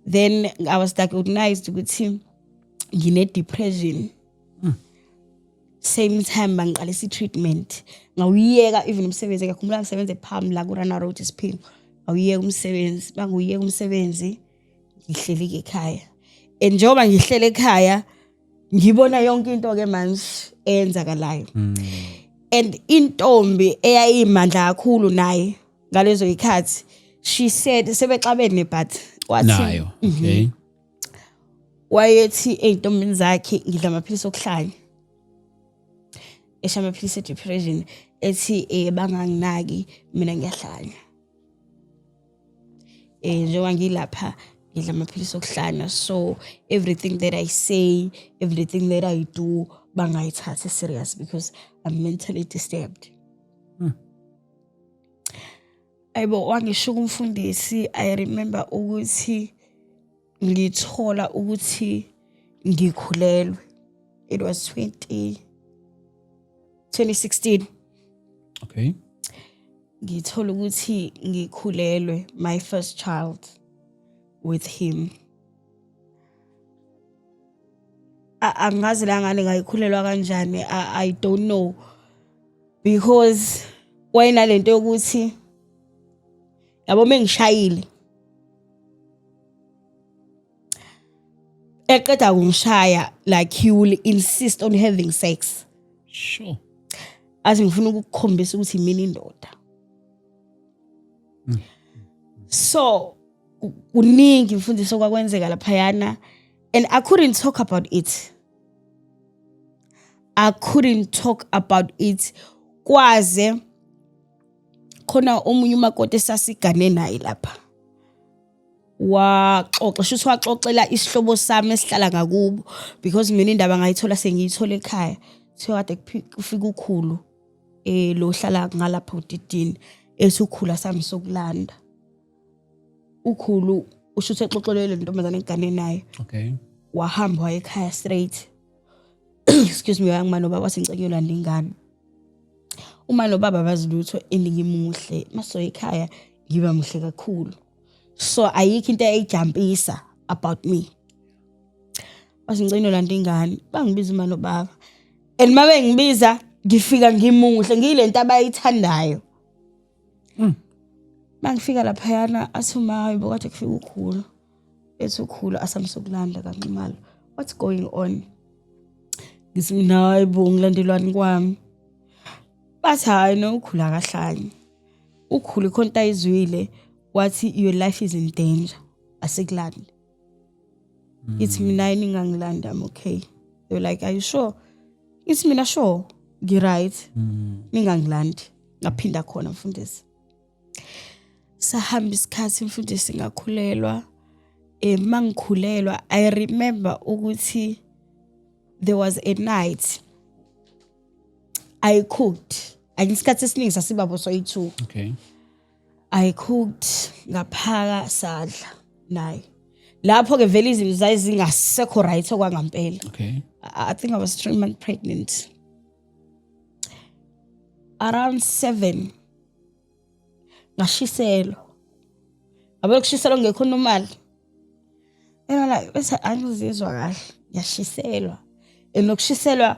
Then I was diagnosed ukuthi ngine depression. Same time bangiqalisa treatment. Ngawuyeka even umsebenzi ngakhumbula ngisebenze pham la ku Rana Road Spring. Ngawuyeka umsebenzi, banguyeka umsebenzi ngihleli ekhaya. Njengoba ngihlele ekhaya ngibona yonke into ke manje eyenzakalayo. And intombi eyayimandla kakhulu naye ngalezo ikhathi she said sebexabene but wathi nayo. Okay. wayethi ey'ntombini zakhe ngidla amaphilisi okuhlanya. Esha amaphilisi e-depression ethi banganginaki mina ngiyahlanya. Njengoba ngilapha ngidla amaphilisi okuhlanya, so everything that I say, everything that I do bangayithathi serious because I'm mentally disturbed. Ayibo wangisho umfundisi, I remember ukuthi ngithola ukuthi ngikhulelwe. It was 2016. Okay. Ngithola ukuthi ngikhulelwe, my first child with him. Angazi la ngane ngayikhulelwa kanjani, I don't know, because wayena lento yokuthi yabo mengishayile eqeda kungishaya, like he will insist on having sex. Sure. Athi ngifuna ukukukhombisa ukuthi mina indoda. So kuningi mfundisi okwakwenzeka laphayana, and I couldn't talk about it. Kwaze khona omunye umakoti esasigane naye lapha. Waxoxela isihlobo sami esihlala ngakubo, because mina indaba ngayithola sengiyithola ekhaya. So kade kufika ukhulu lo hlala ngalapha uDidini esukhula sami sokulanda. Ukhulu ushuthe exoxelele intombazane engane naye. Okay. Wahamba waye ekhaya straight. Excuse me, wayangima nobaba wasengiceke landa ingane. Uma nobaba bazilutho engimuhle, maso ekhaya ngiba muhle kakhulu. So ayikho into eyijampisa about me. Wasengiceke landa ingane, bangibiza uma nobaba. And mabe ngibiza ngifika ngimuhle, ngiyilento abayithandayo. Mangifika laphayana athuma hayibo kade kufika ukhulu. Ethi ukhulu asamsokulanda kaNxumalo. What's going on? Ngisimina hayibo ngilandelwani kwami. Bathi hayi no ukhulu akahlanye. Ukhulu ikhonta izwile wathi your life is in danger. Asikulandi. It's mina ningangilanda, I'm okay. They were like, are you sure? It's mina sure. Right. Ningangilandi. Ngaphinda khona mfundisi. Sahamba isikhathi mfundisi ngakhulelwa. Mangikhulelwa, I remember ukuthi there was a night I cooked. Isikhathi esiningi sasibabo soyi2. Okay. I cooked ngaphaka sadla naye. Lapho ke vele izinto zayizingasekho right okwangampela. Okay. I think I was 3 months pregnant. Around 7 ngashiselo. Abe kushiselo ngekho normal. Like bese angizizwa kahle, yashiselwa. Enokushiselwa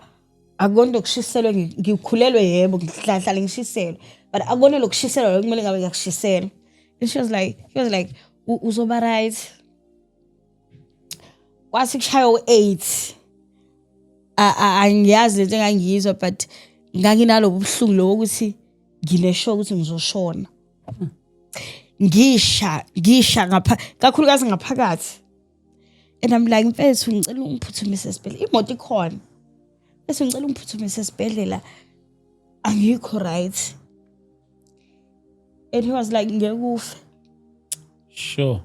akonto kushiselwa ngikhulelwe yebo ngihlala ngishiselwa. But akone lokushiselwa lokumele ngabe ngiyakushiselwa. And she was like uzoba right. Kwasi kushayo 8. Angiyazi into engangiyizwa, but nganginalo ubuhlungu lo ukuthi nginesho ukuthi ngizoshona. Ngisha ngapha kakhulukazi ngaphakathi. And I'm like mfethu ngicela ungiphuthumise esibhedlela. Imoto ikhona. Bese ngicela ungiphuthumise esibhedlela. Angikho right. And he was like ngeke ufe. Sure.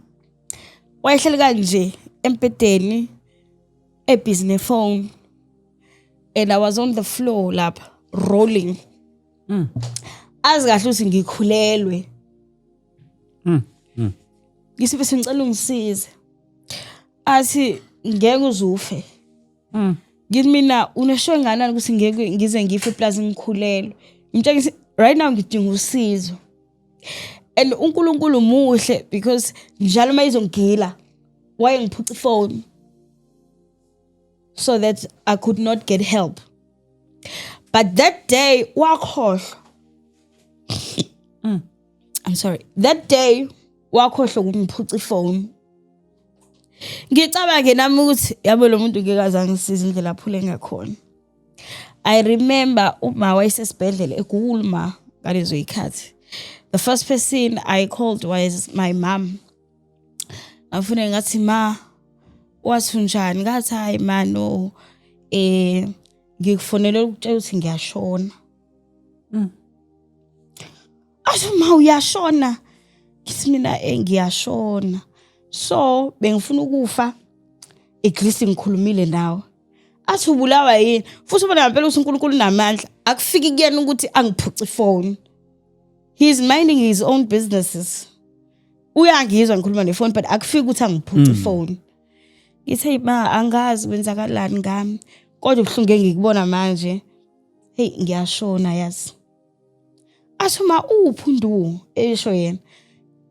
Wayehleli kanje empedeni business phone. And I was on the floor lapha rolling. Azi kahle ukuthi ngikhulelwe. Ngisibe sengicela ungisize. Athi ngeke uzufe. Ngithi mina unesho nganani ukuthi ngeke ngize ngife plus ngikhulelwe. Ngimtshela right now ngidinga usizo. And uNkulunkulu muhle because njalo mayizongila wayengiphuca ifone so that I could not get help. But that day wakhohlwa. I'm sorry. That day wakhohlwa ukungiphuca ifone. Ngicabanga nami ukuthi yabo lo muntu ngeke azangisiza indlela aphule ngakhona. I remember uma wayesesibhedlela eGulma ngalezo ikhathi. The first person I called was my mom. Ngafuna ngathi ma wathi unjani ngathi hayi mano ngikufonela ukutshela ukuthi ngiyashona. Asho ma uyashona? Ngithi mina ngiyashona. So bengifuna ukufa eGreece ngikhulumile nawe. Athi ubulawa yini? Futhi ubona ngempela ukuthi uNkulunkulu unamandla. Akufiki kuyena ukuthi angiphuce ifone. He is minding his own businesses. Uyangizwa ngikhuluma nefone but akufiki ukuthi angiphuce ifone. Ngithe ma angazi kwenzakalani ngami. Kodwa ubuhlungu engikubona manje. Hey ngiyashona yazi. Asho ma uphi undu esho yena.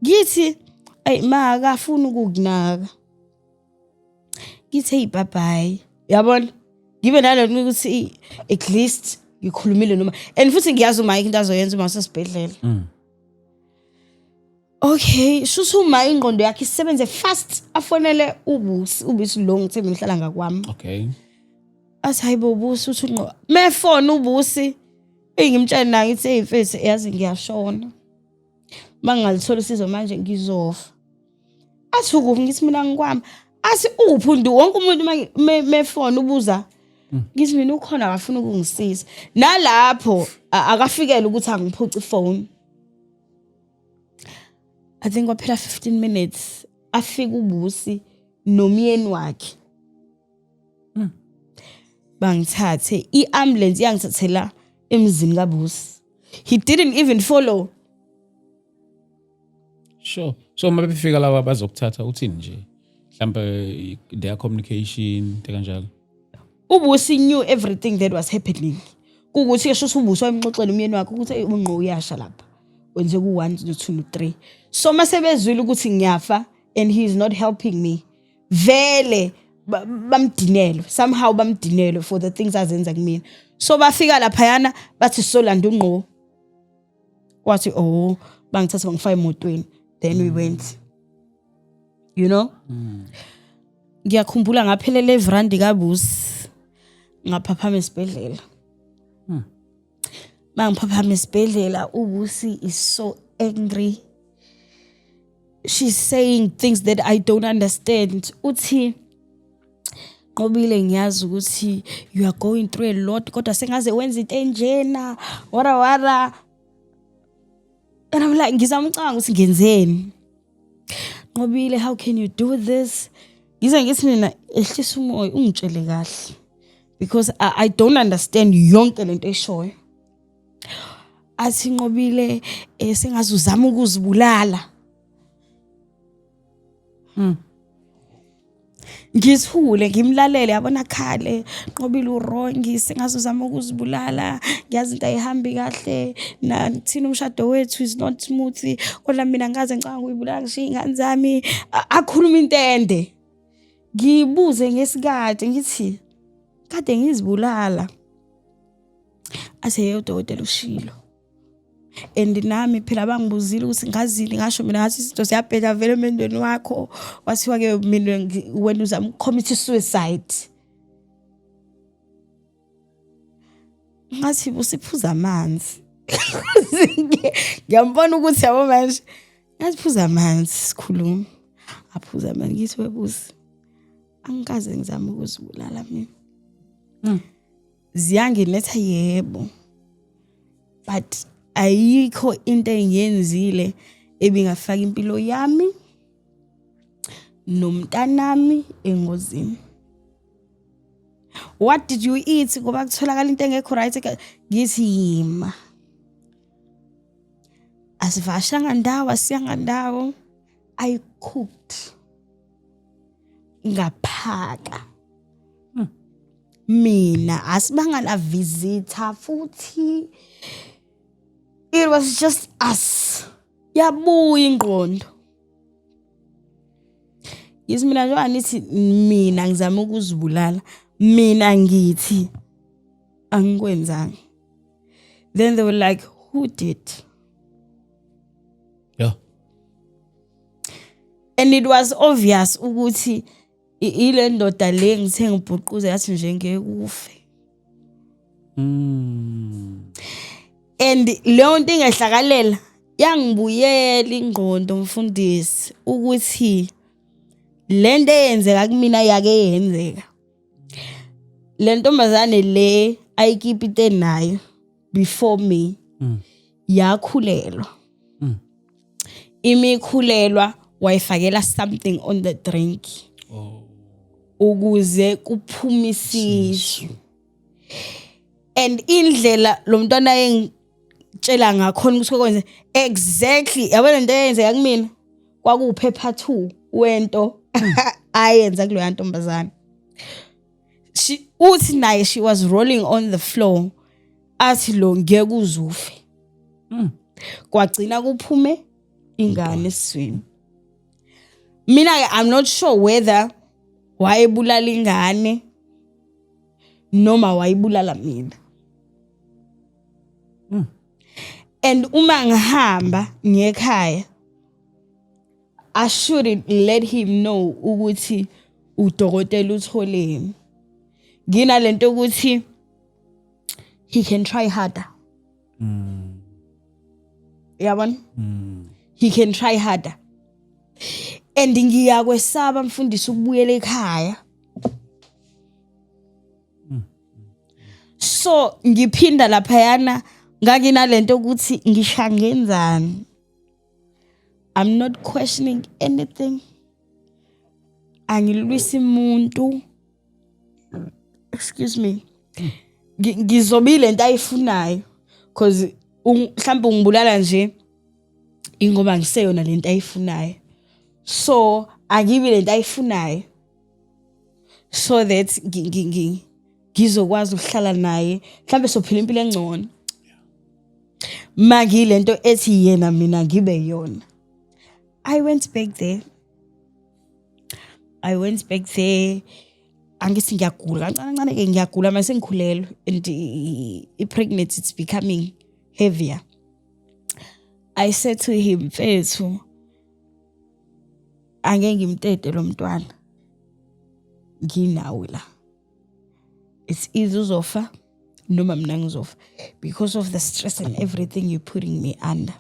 Ngithi ay ma akafuni ukukunaka. Ngithe bye bye. Yabona? Ngibe nalento ukuthi at least ngikhulumile noma and futhi ngiyazi uma into azoyenza uma sesibhedlela. Okay, shuthu uma ingqondo yakhe isebenze fast afonele ubusi lo ngithemba ngihlala ngakwami. Okay. Athi hayibo ubusi uthi ngqo. Mefone ubusi engimtshela na ngithi hey mfethu yazi ngiyashona. Mangalithola usizo manje ngizofa. Athi ukuphi ngithi mina ngikwami. Athi uphi undu wonke umuntu mefone ubuza. Ngithi mina ukhona akafuna ukungisiza. Nalapho akafikele ukuthi angiphuce ifone. I think kwaphela 15 minutes afika ubusi nomyeni wakhe. Bangithathe iambulance yangithathela emzini kabusi. He didn't even follow. Sure. So uma befika lawa bazokuthatha uthini nje? Mhlawumbe their communication kanjalo. Ubusi knew everything that was happening. Kukuthi esho ubusi wayemxoxela umyeni wakhe ukuthi unqo uyasha lapha. Wenze ku 1 2 3. So masebezwile ukuthi ngiyafa and he is not helping me. Vele bamdinelo. Somehow bamdinelo for the things azenza kumina. So bafika lapha yana bathi solanda unqo. Wathi oh bangithatha bangifaka emotweni. Then we went. You know? Ngiyakhumbula ngaphelele evrandi kabusi. Ngaphaphama esibhedlela. Mangiphaphama esibhedlela ubusi is so angry. She's saying things that I don't understand. Uthi Nqobile ngiyazi ukuthi you are going through a lot kodwa sengaze wenza into enjena wara. And I'm like ngizamcanga ukuthi ngenzeni. Nqobile how can you do this? Ngithi mina ehlisa umoya ungitshele kahle. Because I don't understand yonke lento eshoyo. Athi Nqobile sengaze uzama ukuzibulala. Ngithule ngimlalele yabona khale Nqobile urongi sengaze uzama ukuzibulala ngiyazi into ayihambi kahle na thina umshado wethu is not smooth kodwa mina ngaze ngicanga ukuyibulala ngisho ingane zami akhuluma intende. Ngibuze ngesikade ngithi kade ngizibulala. Ase udokotela ushilo. And nami phela bangibuzile ukuthi ngazini ngasho mina ngathi izinto siyabheda vele emendweni wakho wasiwa ke mina wena uzama commit suicide. Ngathi busiphuza amanzi. Ngiyambona ukuthi yabo manje ngasiphuza amanzi sikhuluma. Aphuza amanzi ngithi webusi angikaze ngizama ukuzibulala mina. Ziyanginetha yebo. But ayikho into engiyenzile ebingafaka impilo yami nomntanami engozini. What did you eat? Ngoba kutholakala into engekho right ngithi yima. Asivashanga ndawo asiyanga ndawo. I cooked. Ngaphaka. Mina asibanga la visitor futhi. It was just us. Yabuya ingqondo. Yizi mina nje anithi mina ngizama ukuzibulala. Mina ngithi angikwenzanga. Then they were like, who did? Yeah. And it was obvious ukuthi ile ndoda le ngithe ngibhuquze yathi nje ngekufe. And leyo nto ingehlakalela yangibuyela ingqondo mfundisi ukuthi lento eyenzeka kumina yake yenzeka le ntombazane le ayikipite nayo before me yakhulelwa imikhulelwa wayifakela something on the drink ukuze kuphume isisu and indlela lo mntwana engitshela ngakhona ukuthi kwenze exactly yabona into eyenzeka kumina kwakuphepha 2 wento ayenza kulo ntombazane uthi naye she was rolling on the floor athi lo ngeke uzufe kwagcina kuphume ingane esiswini mina I'm not sure whether wayebulala ingane noma wayibulala mina and uma ngihamba ngekhaya I shouldn't let him know ukuthi udokotela utholeni nginalento ukuthi he can try harder yabona he can try harder and ngiyakwesaba mfundisi ukubuyela ekhaya so ngiphinda lapha yana ngakinalento ukuthi ngisha ngenzani I'm not questioning anything angilwisi umuntu excuse me ngizobile into ayifunayo because mhlawumbe ngibulala nje ingoba ngiseyona lento ayifunayo so agibe lento ayifunayo so that ngizokwazi ukuhlala naye mhlawumbe sophila impilo engcono magi lento ethi yena mina ngibe yona I went back there angithi ngiyagula kancane ke ngiyagula mase ngikhulelwe and pregnancy it's becoming heavier I said to him mfethu angeke ngimtete lo mntwana nginawe la it's either uzofa noma mina ngizofa because of the stress and everything you're putting me under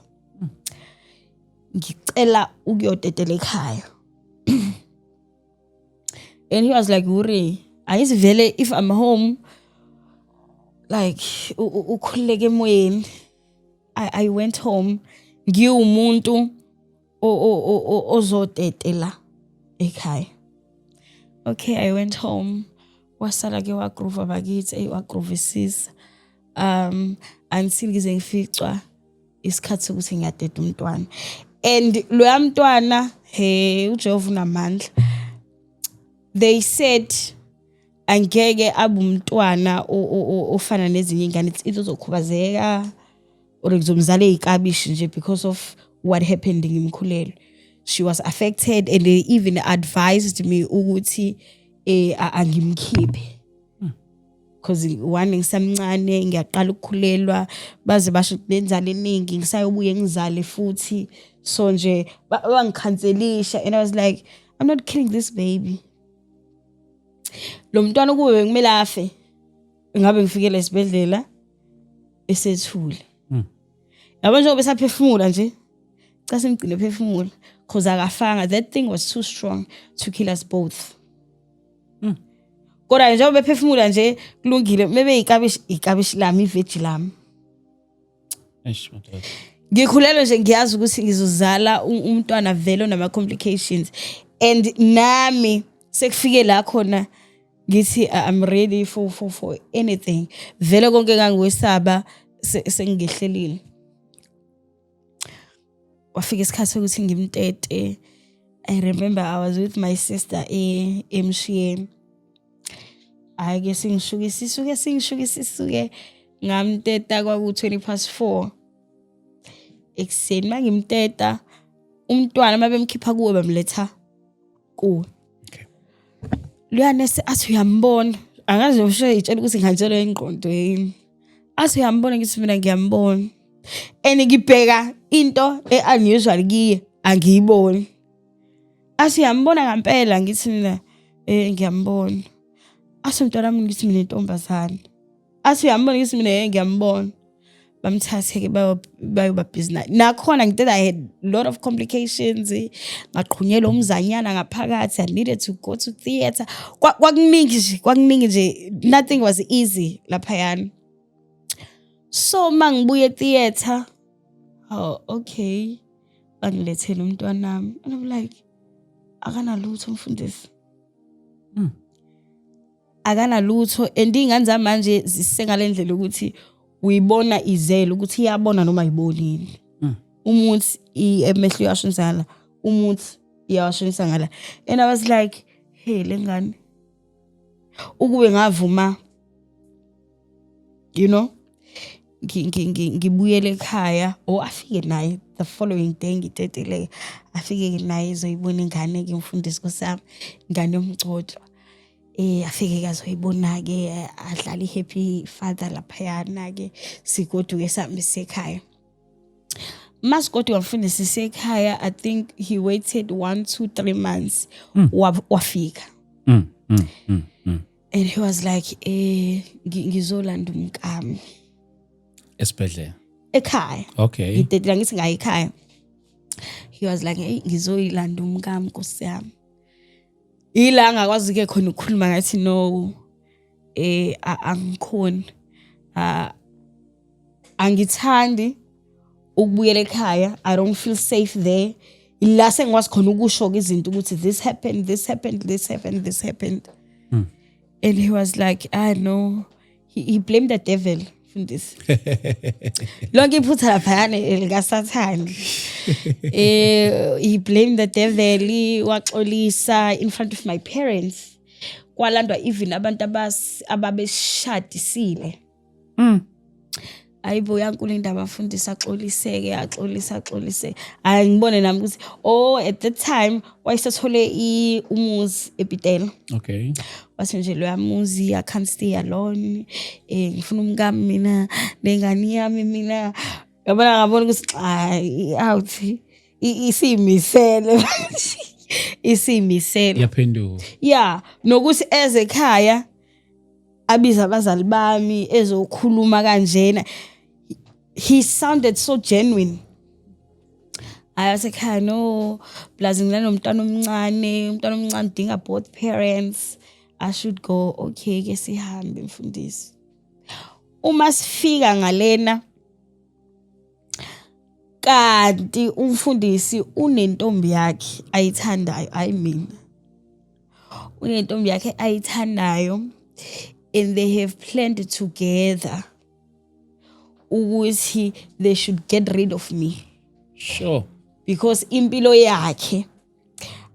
ngicela ukuyotetela ekhaya and he was like Uri ayizivele if I'm home like ukhuleke emoyeni I went home ngiwumuntu ozotetela ekhaya okay I went home wasala ke wagroove abakithi wagroovesisa until ngize ngificwa isikhathi sokuthi ngiyateta umntwana and lo mntwana uJehova unamandla they said angeke abumntwana ofana nezinye ingane izokhubazeka or ngizomzala ezikabishi nje because of what happened ngimkhulelwe she was affected and they even advised me ukuthi angimkhiphe because one ngisamncane ngiyaqala ukukhulelwa baze basho benzala eningi ngisayobuye ngizale futhi so nje bangikhanselisha and I was like I'm not killing this baby lo mntwana kube ngimele afe ngabe ngifikele esibedlela esethule yabo nje obesaphefumula nje cha simgcine phefumula because akafanga that thing was too strong to kill us both kodwa nje obephefumula nje kulungile maybe ikabishi lami iveji lami ngikhulelwe nje ngiyazi ukuthi ngizozala umntwana vele nama complications and nami sekufike la khona ngithi I'm ready for anything vele konke ngangiwesaba sengigehlelile wafika isikhathi sokuthi ngimtete I remember I was with my sister emshiyeni ake singishukisisuke ngamteta kwaku 4:20 ekseni mangimteta umntwana mabemkhipha kuwe bamletha kuwe Luyanese athi uyambona angazi usho itshela ukuthi ngihanjelwe ingqondo yini athi uyambona ngithi mina ngiyambona ngibheka into unusual kiye angiyiboni athi uyambona ngempela ngithi mina ngiyambona athi umntwana wami ngithi mina intombazane athi uyambona ngithi mina ngiyambona bamthathe-ke bayoba business nakhona ngidid I had a lot of complications ngaqhunyelwa umzanyana ngaphakathi I needed to go to theatre kwakuningi nje nothing was easy laphayana so mangibuye theatre oh okay bangilethela umntwanami and I'm like akanalutho umfundisi akanalutho and ingane zamanje zisengalendlela ukuthi uyibona izele ukuthi iyabona noma ayibonile umuntu emehlo yashonzala umuntu iyashonisa ngala and I was like hey lengane ukube ngavuma you know ngibuyele ekhaya afike naye the following day ngidedele afike naye ezoyibona ingane ke umfundisi kosami ingane yomgcotho afike kazoyibona ke adlala ihappy father laphayana ke sigoduke sami sekhaya masigoduka umfundisi sekhaya I think he waited 1 2 3 months wafika and he was like ngizolanda umkami esibhedlela ekhaya okay ngidedela ngithi ngayi ekhaya he was like hey ngizoyilanda umkami Nkosi yami ila ngakwazi ke khona ukukhuluma ngathi no angikhona angithandi ukubuyela ekhaya I don't feel safe there ila sengikwazi khona ukusho izinto ukuthi this happened and he was like I know he blamed the devil fundisi lonke iphutha laphayana elikasathani he blamed the devil waxolisa in front of my parents kwalandwa even abantu ababeshadisile ayibo yankulu indaba afundisa axolise ngibone nami ukuthi at that time wayesethole umuzi eBitela okay wase nje lo yamuzi I can't stay alone ngifuna umkami mina nengane yami mina ngabona ukuthi out isimisele yaphenduka yeah nokuthi ezekhaya abiza abazali bami ezokhuluma kanjena he sounded so genuine ayasekhaya no plus nginomntwana omncane dinga both parents I should go okay ke sihambe mfundisi uma sifika ngalena kanti umfundisi unentombi yakhe ayithandayo unentombi yakhe ayithandayo and they have planned together ukuthi they should get rid of me sure because impilo yakhe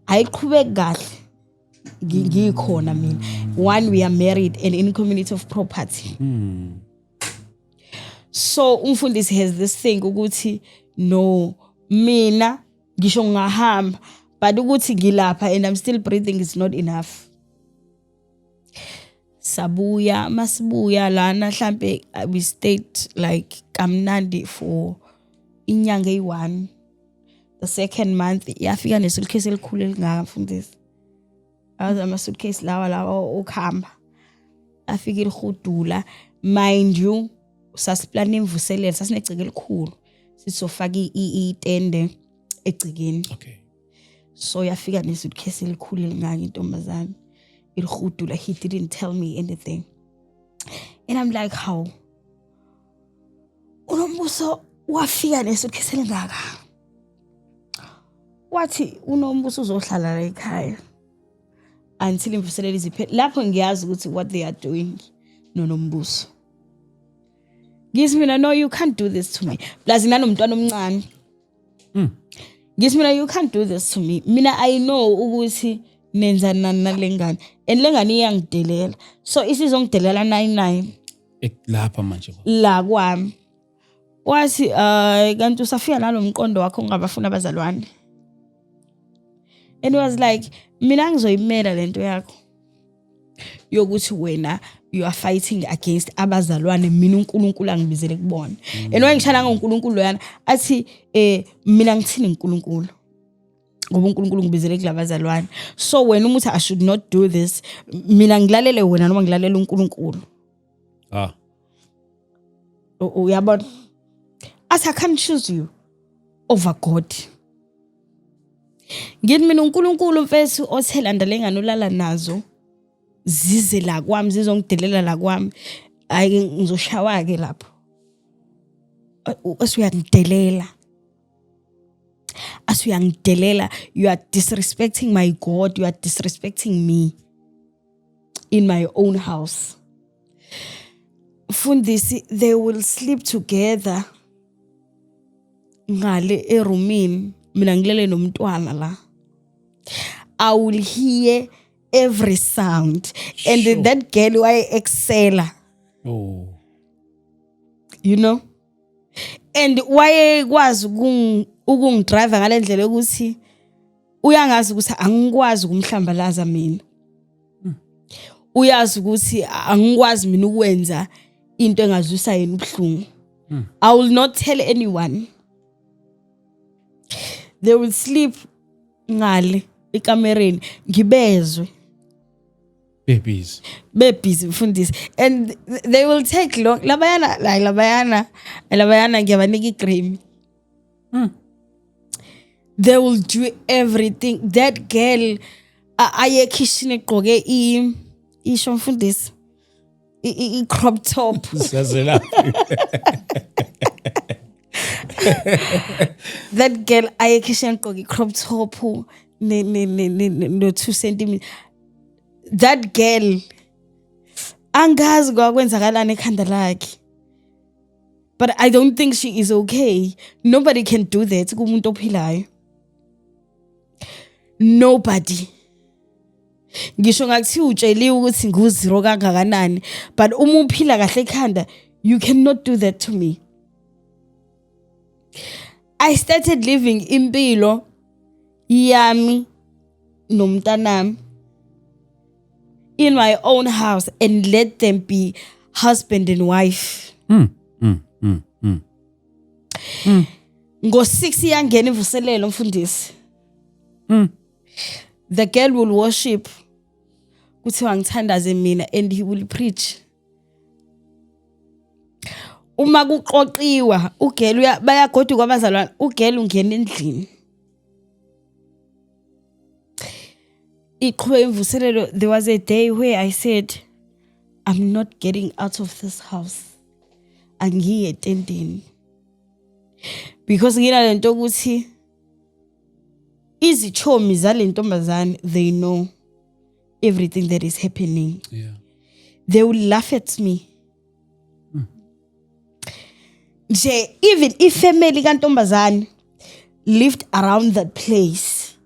ayiqhubeki kahle ngikhona mina one we are married and in community of property so umfundisi has this thing ukuthi no mina ngisho ngahamba but ukuthi ngilapha and I'm still breathing is not enough sabuya masibuya lana mhlambe we stayed like kamnandi for inyanga eyi1 the second month yafika nesuitcase elikhulu elingaka mfundisi ama suitcase lawa okhamba afika ilihudula mind you sasiplan imvuselelo sasinegceke elikhulu sisofaka itende egcekeni okay so yafika nesuitcase elikhulu elingaka intombazana ilihudula he didn't tell me anything and I'm like how unombuso wafika nesuitcase elingaka wathi unombuso uzohlala la ekhaya until imvuselelo iziphethe lapho ngiyazi ukuthi what they are doing nonombuso gives me no you can't do this to me plus nanomntwana omncane gives me you can't do this to me mina I know ukuthi nenza nalengane and lengane iyangidelela so isizongidelela 99 lapha manje la kwami wathi kanti usafika nalomqondo wakho ungabafuna abazalwane and was like mina ngizoyimela lento yakho yokuthi wena you are fighting against abazalwane mina uNkulunkulu angibizele kubona and wayengishana ngoNkulunkulu yana athi mina ngithini uNkulunkulu ngoba uNkulunkulu ngibizele kulabazalwane so wena umuthi I should not do this mina ngilalele wena noma ngilalela uNkulunkulu uyabona As I can't choose you over God. Ngithi mina uNkulunkulu mfethu othelandele nganolala nazo zize la kwami zizongidelela la kwami ayi ngizoshawa ke lapho asuyangidelela you are disrespecting my God, you are disrespecting me in my own house. Fundisi, they will sleep together ngale erumini mina ngilele nomntwana la. I will hear every sound and sure. That girl why excella. Oh. You know? And why kwazi ukungidrive ngalendlela ukuthi uyangazi ukuthi angikwazi ukumhlambalaza mina. Uyazi ukuthi angikwazi mina ukwenza into engazwisa yena ubuhlungu. I will not tell anyone. They will sleep ngale ekamereni ngibezwe. Babies mfundisi, and they will take long. Labayana ngiyabanika iGrammy. They will do everything. That girl aye kitchen egqoke isho mfundisi I crop top. That girl aye kitchen egqoke crop top no 2 centimeters. That girl angazi kwakwenzakalana ekhanda lakhe, but I don't think she is okay. Nobody can do that kumuntu ophilayo. Nobody. Ngisho ngathi utsheliwe ukuthi nguzero kangakanani, but uma uphila kahle ekhanda, you cannot do that to me. I started living impilo yami nomntanami in my own house and let them be husband and wife. Ngo 6 yangena ivuselelo mfundisi. The girl will worship kuthiwa ngithandaze mina and he will preach. Uma kuqoqiwa ugel bayagoduka kwabazalwane ugel ungena endlini. There was a day where I said, I'm not getting out of this house. Angiye tendeni. Because ngina lento ukuthi izichomi zale ntombazane, they know everything that is happening. Yeah. They will laugh at me. Even if family kantombazane lived around that place.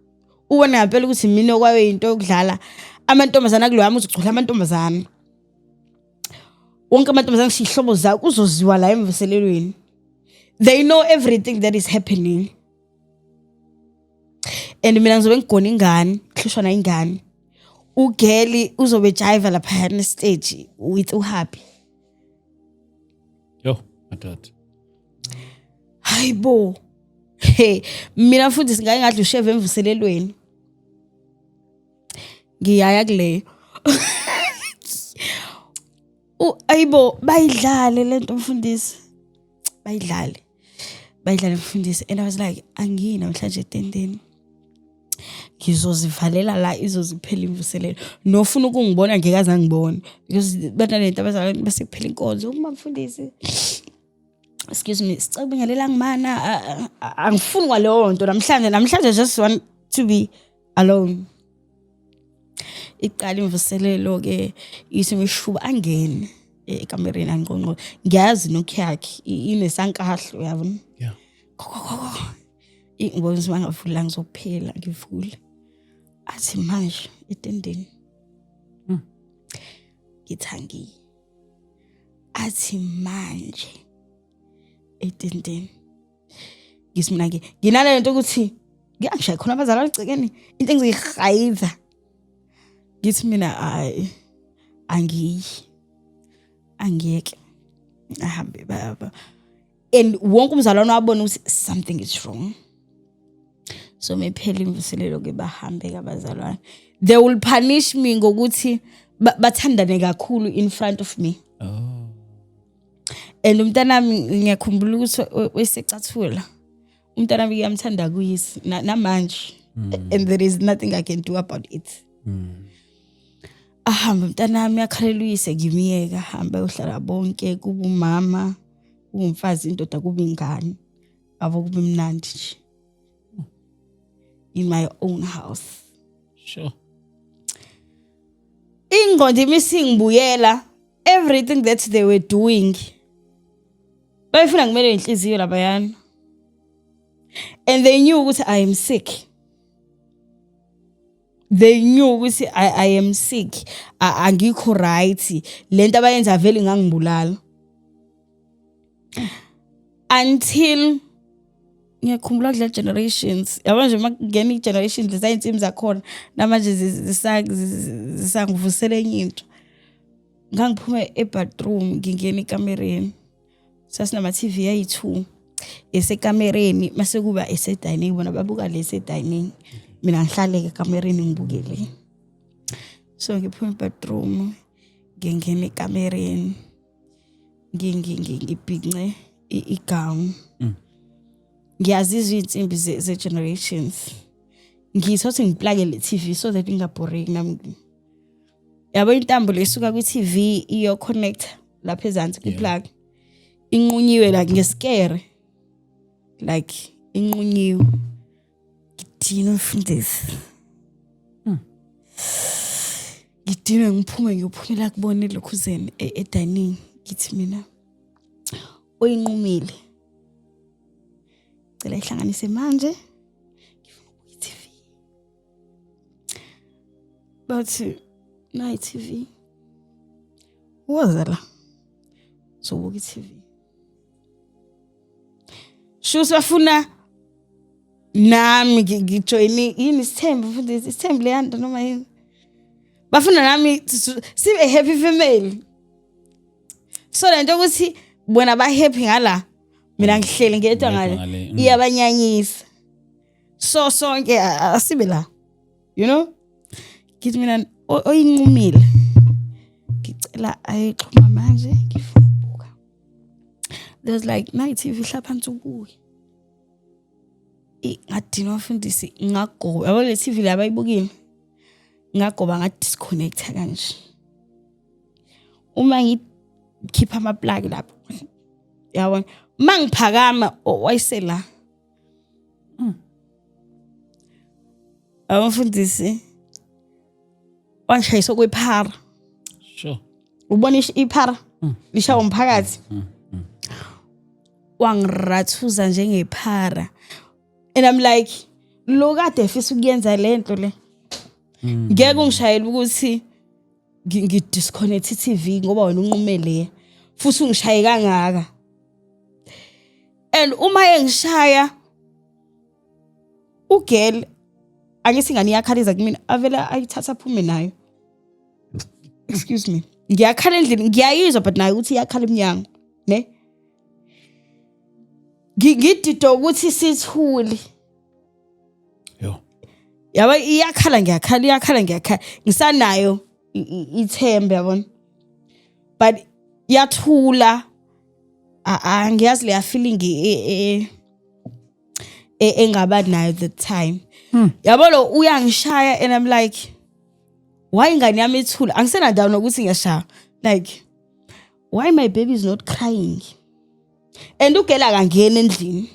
Uwona ngempela ukuthi mina kwawe into yokudlala amantombazana kulo yami uzogcula amantombazana. Wonke amantombazana sihlobo zakho uzoziwa la emvuselelweni. They know everything that is happening. And mina ngizobe ngigona ingane, hlushwana ingane. Ugeli uzobe jive lapha on stage with uhappy. Yo, my dad. Hayibo. Hey, mina futhi singaye ngadla usheve emvuselelweni. Ngiyaya kuleyo. Ayibo bayidlale lento mfundisi. Bayidlale mfundisi, and I was like angina mhlanje etendeni. Ngizozivalela la izoziphela imvuselelo. Nofuna ukungibona ngekaza ngibona because bantwana lento abazalwane bese kuphela inkonzo uma mfundisi. Excuse me, sicabingelela ngimana angifuni kwaleyo nto namhlanje just want to be alone. Iqala imvuselelo ke isimishuba angene ekamereni angqonqo. Ngiyazi nokhiyakhe inesankahlo yabona. Yeah. Ngibona ukuthi mangavula ngizophela ngivule. Athi manje etendeni. Ngithangi. Athi manje etendeni. Ngisimina ke nginale lento ukuthi ngiyangishaya khona abazalwane egcekeni into engizihayiza. Ngithi mina angiyeke ahambe baba. And wonke umzalwane wabona ukuthi something is wrong. So mephela imvuselelo ke bahambe kabazalwane. They will punish me ngokuthi bathandane kakhulu in front of me. Oh. and umntana wami ngiyakhumbula ukuthi wesecathula umntana wami uyamthanda kuyisi namanje and there is nothing I can do about it. Ahamba umntana wami yakhalela uyise ngimiyeka hamba uhlala bonke kuba umama umfazi indoda kuba ingane abo kuba mnandi nje in my own house. Sure. Ingqondo misingibuyela everything that they were doing bayifuna ngimele inhliziyo labayana and they knew ukuthi I am sick. They knew ukuthi I am sick. Angikho right. Lento abayenza vele ngangibulala. Until ngiyakhumbula kule generations. Yabo nje makungena igenerations lezayinsimbi zakhona namanje zisangivusela enye into. Ngangiphuma ebathroom ngingena ekamereni. Sasinama TV ayi2. Esekamereni mase kuba esedining bona babuka lese dining. Mina ngihlaleke ekamereni ngibukele. So ngiphuma ebathroom ngingena ekamereni ngibhince igown. Ngiyazizwa insimbi ze generations. Ngithothi ngiplage le TV so that ingabhoreki nami. Yabo intambo lesuka ku TV iyo connect lapha ezantsi ku plug. Inqunyiwe like ngescare. Like inqunyiwe. Ngidina mfundisi. Ngidina ngiphume ngiyophumela kubona lokhuzeni edining ngithi mina oyinqumile. Cela ihlanganise manje ngifuna ukubuka iTV. But na iTV wazala so buka iTV. Sho safuna nami ngijoin yini isithembu futhi isithembu leyanda noma yini. Bafuna nami sibe happy family. So lento ukuthi bona ba happy ngala mina ngihlele ngedwa ngale iyabanyanyisa. So sonke asibe la. You know? Kithi mina oyinqumile. Ngicela ayixhuma manje ngifuna ukubuka. There's like night TV hlaphansi ukubuka. Ngadinwa mfundisi ngagoba yabo le TV la bayibukile. Ngagoba ngadisconnecta kanje. Uma ngikhipha ama plug lapho. Yabona mangiphakama wayisela. Abafundisi wangishayisa kwephara. Sure. Ubona iphara lishawa umphakathi. Wangirathuza njengephara. And I'm like, lo kade efisa ukuyenza lento le. Ngeke ungishayele ukuthi ngidisconnect iTV ngoba wena unqumele. Futhi ungishaye kangaka. And uma engishaya ugel angithi ngani yakhaliza kimi avela ayithatha phume nayo. Excuse me. Ngiyakhala endlini ngiyayizwa but nayo ukuthi iyakhala eminyango, ne? Ngidido ukuthi sithuli. Yo. Yaba iyakhala ngiyakhala. Ngisanayo ithembe yabona. But yathula. Ngiyazi le feeling engaba nayo the time. Yabo lo uyangishaya and I'm like why ingane yami ithula angisena ndawo nokuthi ngiyashaya like why my baby is not crying and ugela kangena endlini.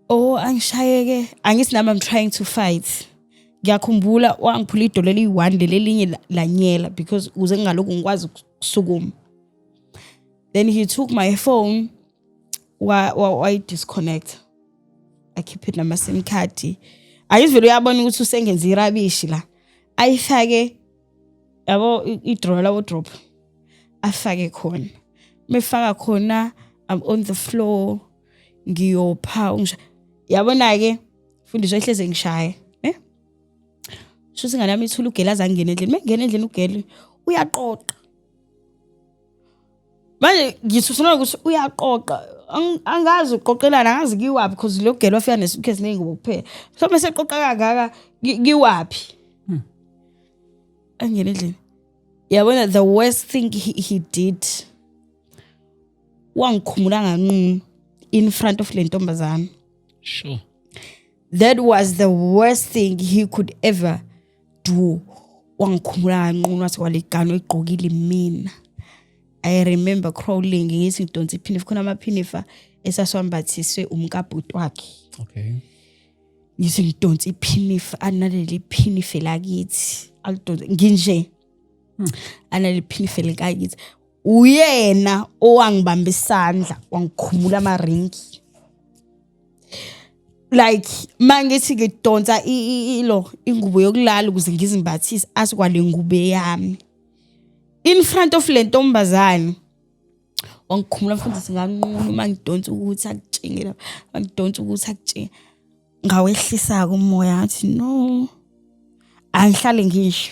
Oh angishayeke angithi nami I'm trying to fight. Ngiyakhumbula wangiphula idolo eliyi1 lelinye lanyela because uze ngaloku ngikwazi ukusukuma. Then he took my phone why disconnect. I keep it nama SIM card. Ayivele uyabona ukuthi usengenza irabishi la. Ayifake yabo idrawer la wardrobe. Afake khona. Mefaka khona I'm on the floor ngiyopha yabona ke fundiswa ehleze ngishaya, ne? Shuthi ngane yami ithula ugela azangena endlini. Mengena endlini ugela uyaqoqa. Manje ngithusana ukuthi uyaqoqa. Angazi uqoqelana angazi kiwapi because lo gelo wafika nesuitcase nengubo kuphela. So bese eqoqa kangaka kiwapi? Angena endlini. yabona the worst thing he did wangikhumula nganqunu in front of le ntombazana. Sure. That was the worst thing he could ever do. Wangikhumula nganqunu wathi kwalegano egqokile mina. I remember crawling ngithi ngidonsa iphinifa khona amaphinifa esaswambathiswe umkabhuti wakhe. Okay. Ngithi ngidonsa iphinifa analeli iphinifa lakithi. Alidonsa nginje. Analeli iphinifa lakithi. Uyena owangibamba isandla wangikhumula amaringi. Like mangithi ngidonsa ingubo yokulala ukuze ngizimbathise asikwale ngube yami. In front of le ntombazane wangikhumula mfundisi nganqunu mangidonsa ukuthi akutshinge lapha mangidonsa ukuthi akutshinge ngawehlisa umoya ngathi no angihlale ngisho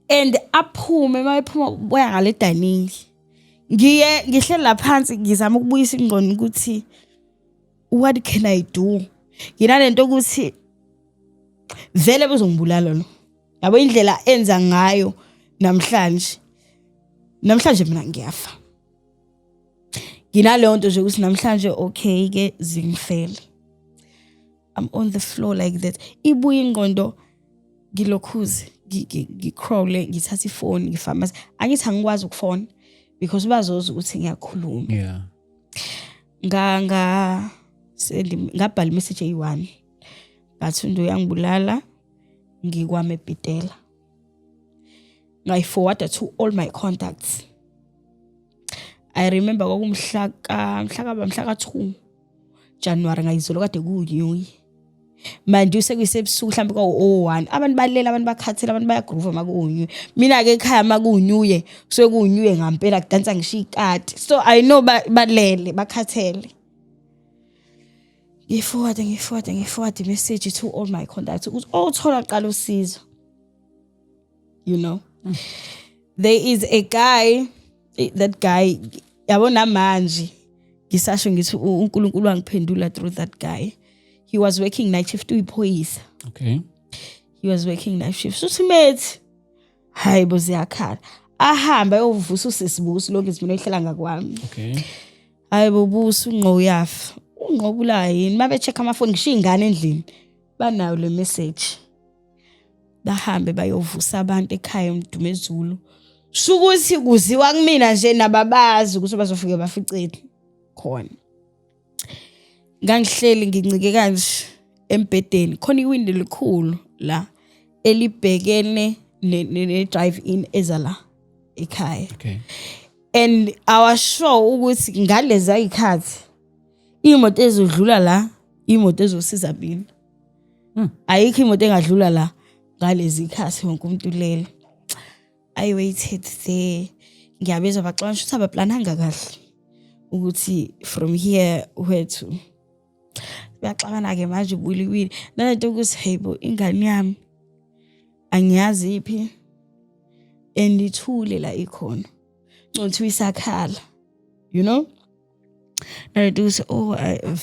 and aphume mayiphuma boya ngale dining ngihlela phansi ngizama ukubuyisa ingqondo ukuthi what can I do nginalento ukuthi vele bezongibulala lo yabo indlela enza ngayo namhlanje mina ngiyafa nginaleyo nto nje ukuthi namhlanje okay ke zingifele I'm on the floor like that ibuye ingqondo ngilokhuze ngicrawle ngithatha ifoni ngifamasa angithi angikwazi ukufona because bazoza ukuthi ngiyakhuluma Yeah. ngabhala imessage eyi1 bathi undo yangibulala ngikwame Bhitela ngayiforward to all my contacts. I remember kwakumhla ka 2 January ngayizolo kade kunyuyi manje usekuyisebusuku mhlambe kwa01 abantu balela abantu bakhathela abantu bayagroove makunyuyi mina ke ekhaya makunyuye sekunyuye ngempela kudansa ngisho ikati so I know balele bakhathele. Ngiforward message to all my contacts ukuthi othola qala usizo. You know there is a guy that guy yabona manje ngisasho ngithi uNkulunkulu wangiphendula through that guy. He was working night shift uyiphoyisa. Okay. He was working night shift. So methi hayibo ziyakhala ahamba yovusa usisibusi lonke izimini ehlala ngakwami. Okay. Hayibo busu unqo uyafa. Ungqobula yini mabe check amafoni ngisho ingane endlini banayo le message bahambe bayovusa abantu ekhaya uMdumezulu sukuthi kuziwa kumina nje nababazi ukuthi bazofike baficele khona ngangihleli ngincike kanje embedeni khona iwindi likhulu la elibhekene ne drive in ezala ekhaya. Okay. And I was sure ukuthi ngaleza ikhathi imoto ezodlula la imoto ezosiza mina. Ayikho imoto engadlula la ngalezi ikhathi wonke umuntu lele. I waited there ngiyabezwa baxoxa ukuthi abaplananga kahle ukuthi from here where to bayaxabana ke manje ubuliwili nalento ukuthi hayibo ingane yami angiyazi iphi endithule la ikhona ncothi isakhala you know nalento ukuthi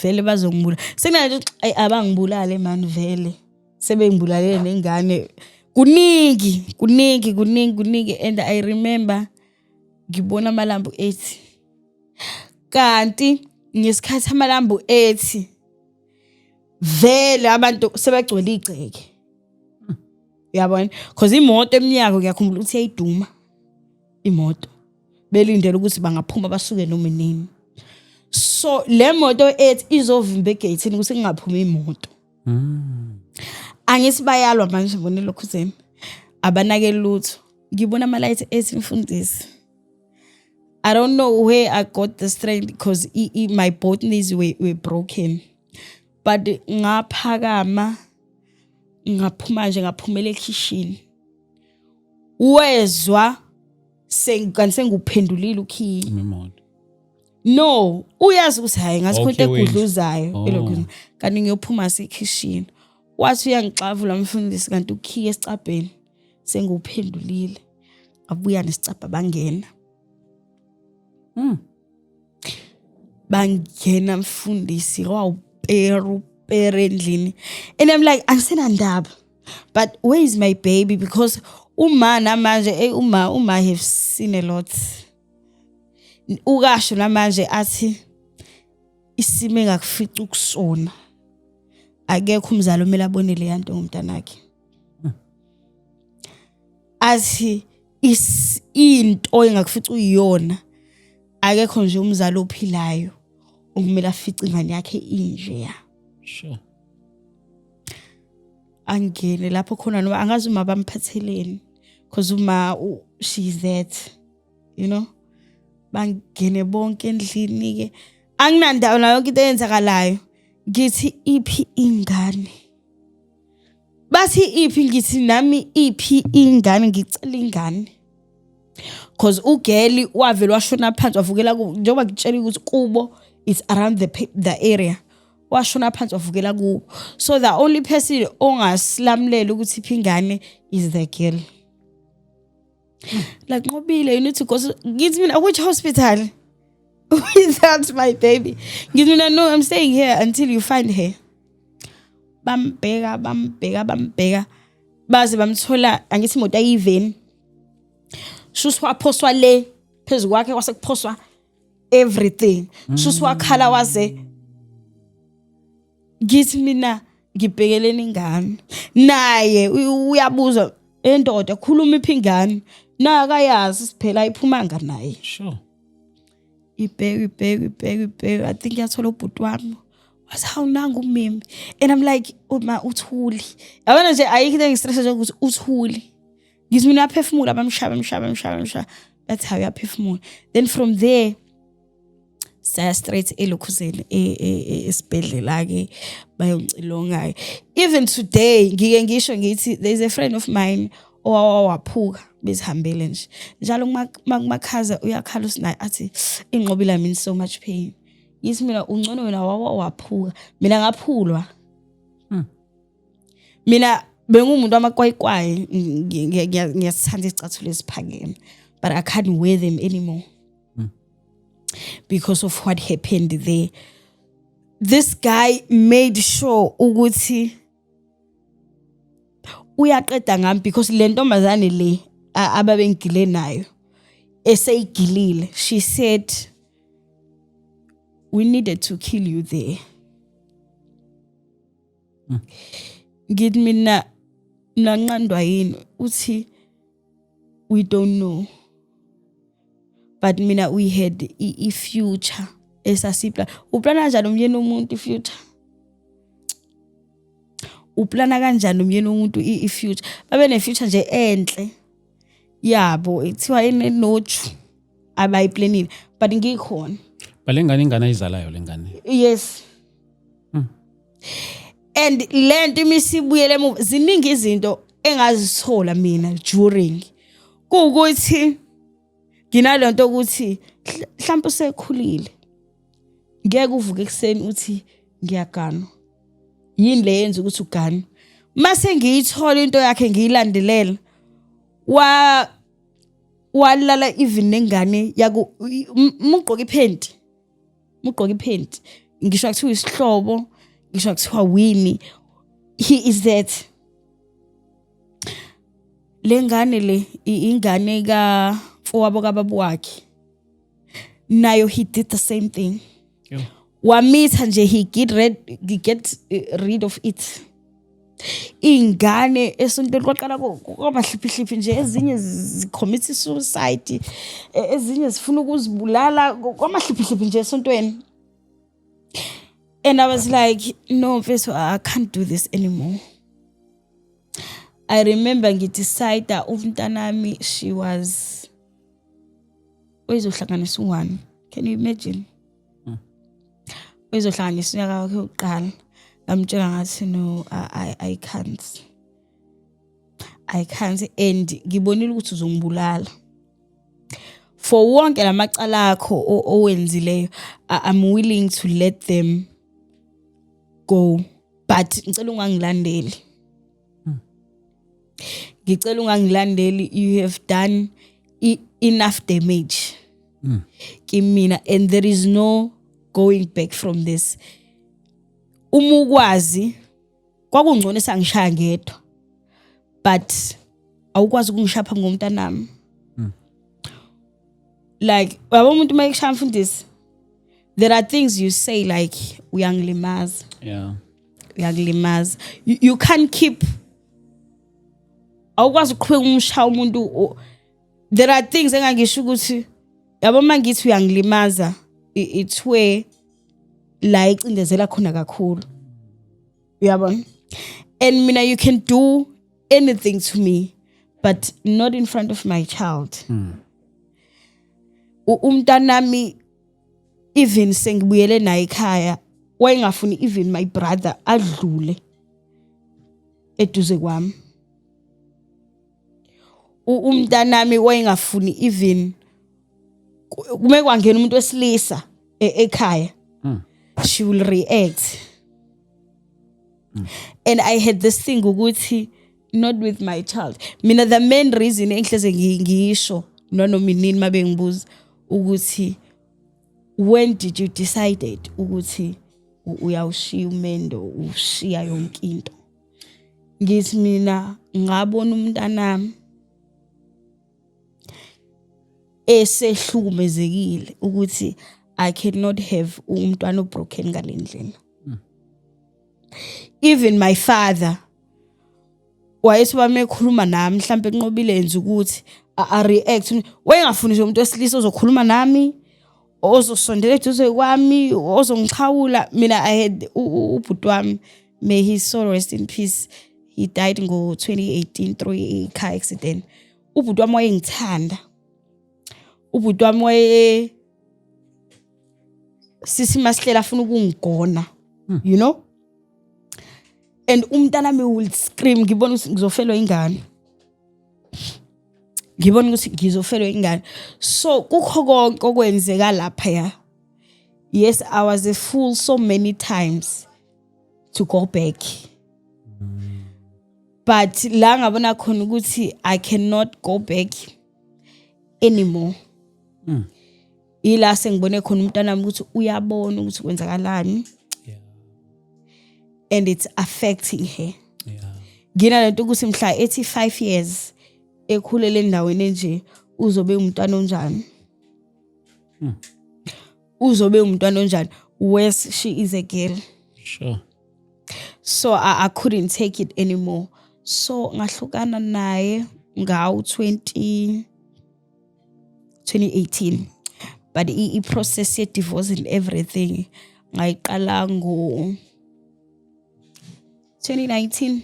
vele bazongibula sekunalento abangibulale man vele sebengibulale nengane kuningi and I remember ngibona amalambu ethi kanti ngesikhathi amalambu ethi vele abantu sebegcwele igceke uyabona because imoto eminyako ngiyakhumbula ukuthi yayiduma imoto belindele ukuthi bangaphuma basuke noma nini so le moto ethi izovimba egate ukuthi kungaphumi imoto angithi bayalwa manje ngibone lokhu zeni abanake lutho ngibona ama lights ethi mfundisi I don't know where I got the strength because my both knees were broken but ngaphakama ngaphuma nje ngaphumela ekitchen wezwa senguphendulile ukhiyi Imoto. no uyazi ukuthi hayi ngathi khonto egudluzayo Oh. kanti ngiyophuma esikitchen wathi uyangixavula mfundisi kanti ukhiye esicabheni senguphendulile abuya nesicabha bangena bangena mfundisi wawuperu endlini and I'm like angisenandaba but where is my baby because uma namanje uma have seen a lot. Ukasho namanje athi isime ngakufica ukusona. Akekho umzali omele abone le yanto ngomntanakhe. Athi into engakufica uyiyona. Akekho nje umzali ophilayo okumele afice ingane yakhe inje ya. Sure. Angene lapho khona noma angazi uma bamphatheleni because she's that, you know. Bangene bonke endlini ke anginandawo nayo yonke into eyenzakalayo ngithi iphi ingane bathi iphi ngithi nami iphi ingane ngicela ingane because ugeli wavela washona phansi wavukela njengoba ngitshela ukuthi kubo it's around the area washona phansi wavukela kubo so the only person ongaslamlela ukuthi iphi ingane is the girl. Like Nqobile, you need to go. Give me which hospital? Without my baby. Give me no. I'm staying here until you find her. Bambega. Baze bamthola angithi imoto ayiveni. Shuswa phoswa le phezu kwakhe kwase kuphoswa everything. Shuswa khala waze. Githi mina ngibhekeleni ingane. Naye uyabuza endoda khuluma iphi ingane. Na akayazi siphela iphuma nganaye. Sure. Ibheke. I think yathola ubhuti wami. Was how nangu mimi. And I'm like, uma uthuli. Yabona nje ayikho into engistress nje ukuthi uthuli. Ngithi mina yaphefumula bamshaya. That's how yaphefumula. Then from there saya straight eLokhuzeni esibhedlela ke bayongcilonga. Even today ngike ngisho ngithi there's a friend of mine owaphuka bezihambele nje njalo kumakhaza uyakhala usinaye athi inqobile I'm in so much pain. Yithi mina ungcono wena waphuka mina ngaphulwa. Mina bengumuntu amakwayikwayi ngiyasithanda izicathulo esiphakeme but I can't wear them anymore because of what happened there. This guy made sure ukuthi uyaqeda ngami because le ntombazane le ababengile nayo eseyigilile. She said we needed to kill you there. Ngithi mina nanqandwa yini uthi we don't know but mina we had a future esasipla. Uplana kanjani umyeni umuntu future? Uplana kanjani umyeni umuntu future? Babe ne future nje enhle yabo ethiwa enenoju abayiplanile but ngikhona. Balengane ingane ayizalayo lengane. Yes. And lento imisibuyele emuva ziningi izinto engazithola mina during kuukuthi nginalento ukuthi mhlawumbe usekhulile ngeke uvuke ekseni uthi ngiyagana yini le yenza ukuthi ugana mase ngiyithola into yakhe ngiyilandelela walala even nengane yaku mugqoka iphenti ngisho kuthiwa isihlobo ngisho kuthiwa wini he is that lengane le ingane ka fowabo kababa wakhe nayo he did the same thing. Yeah. Wamitha nje he get rid of it. Ingane esontweni kwaqala kwamahliphi nje ezinye zicommit suicide ezinye zifuna ukuzibulala kwamahliphi nje esontweni. And I was like, no, Mfethu, I can't do this anymore. I remember ngidecide umntanami she was uyizohlanganisa u1. Can you imagine? Uyizohlanganisa unyaka wakhe uqala. Ngamtshela ngathi no, I can't. And ngibonile ukuthi uzongibulala. For wonke lamacala akho owenzileyo, I'm willing to let them go, but ngicela ungangilandeli. Ngicela ungangilandeli. You have done enough damage kimina and there is no going back from this. Umukwazi kwakungcono sangishaya ngedwa but awukwazi ukungishapha ngomntanami. Like wabo umuntu mayekushaya mfundisi, there are things you say like uyangilimaza. Yeah. Uyangilimaza. You can't keep awukwazi ukuqhubeka umshaya umuntu. There are things engangisho ukuthi yabo mangithi uyangilimaza, it's where la icindezela khona kakhulu. Uyabona? And mina, you can do anything to me, but not in front of my child. Umntanami even sengibuyele naye ekhaya, wayengafuni even my brother adlule eduze kwami. Umntanami wayengafuni even kume kwangena umuntu wesilisa ekhaya. She will react. And I had this thing ukuthi not with my child. Mina the main reason engihleze ngisho nominini mabe ngibuza ukuthi when did you decided ukuthi uyawushiya umendo, ushiya yonke into. Ngithi mina ngabona umntanami esehlukumezekile ukuthi I cannot have umntwana obroken ngalendlela. Even my father wayethi bame ekhuluma nami mhlambe enqobile nje ukuthi a react, wayengafuni nje umuntu wesilisa ozokhuluma nami, ozosondela eduze kwami, ozongichawula. Mina I had ubhuti wami, may his soul rest in peace, he died ngo 2018 through a car accident. Ubhuti wami wayengithanda, ubhuti wami waye sisi masihlela afuna ukungigona, you know. And umntanami will scream, ngibona ukuthi ngizofelwa ingane. Ngibona ukuthi ngizofelwa ingane. So kukho konke okwenzeka lapha ya. Yes, I was a fool so many times to go back. But la ngabona khona ukuthi I cannot go back anymore. Ila sengibone khona umntanami ukuthi uyabona ukuthi kwenzakalani. And it's affecting her. Ngina lento ukuthi mhla 85 years ekhulele endaweni enje uzobe umntwana onjani? Uzobe umntwana onjani? Worse, she is a girl. Sure. So I couldn't take it anymore. So ngahlukana naye ngawo 2018. But I process ye divorce and everything ngayiqala ngo 2019,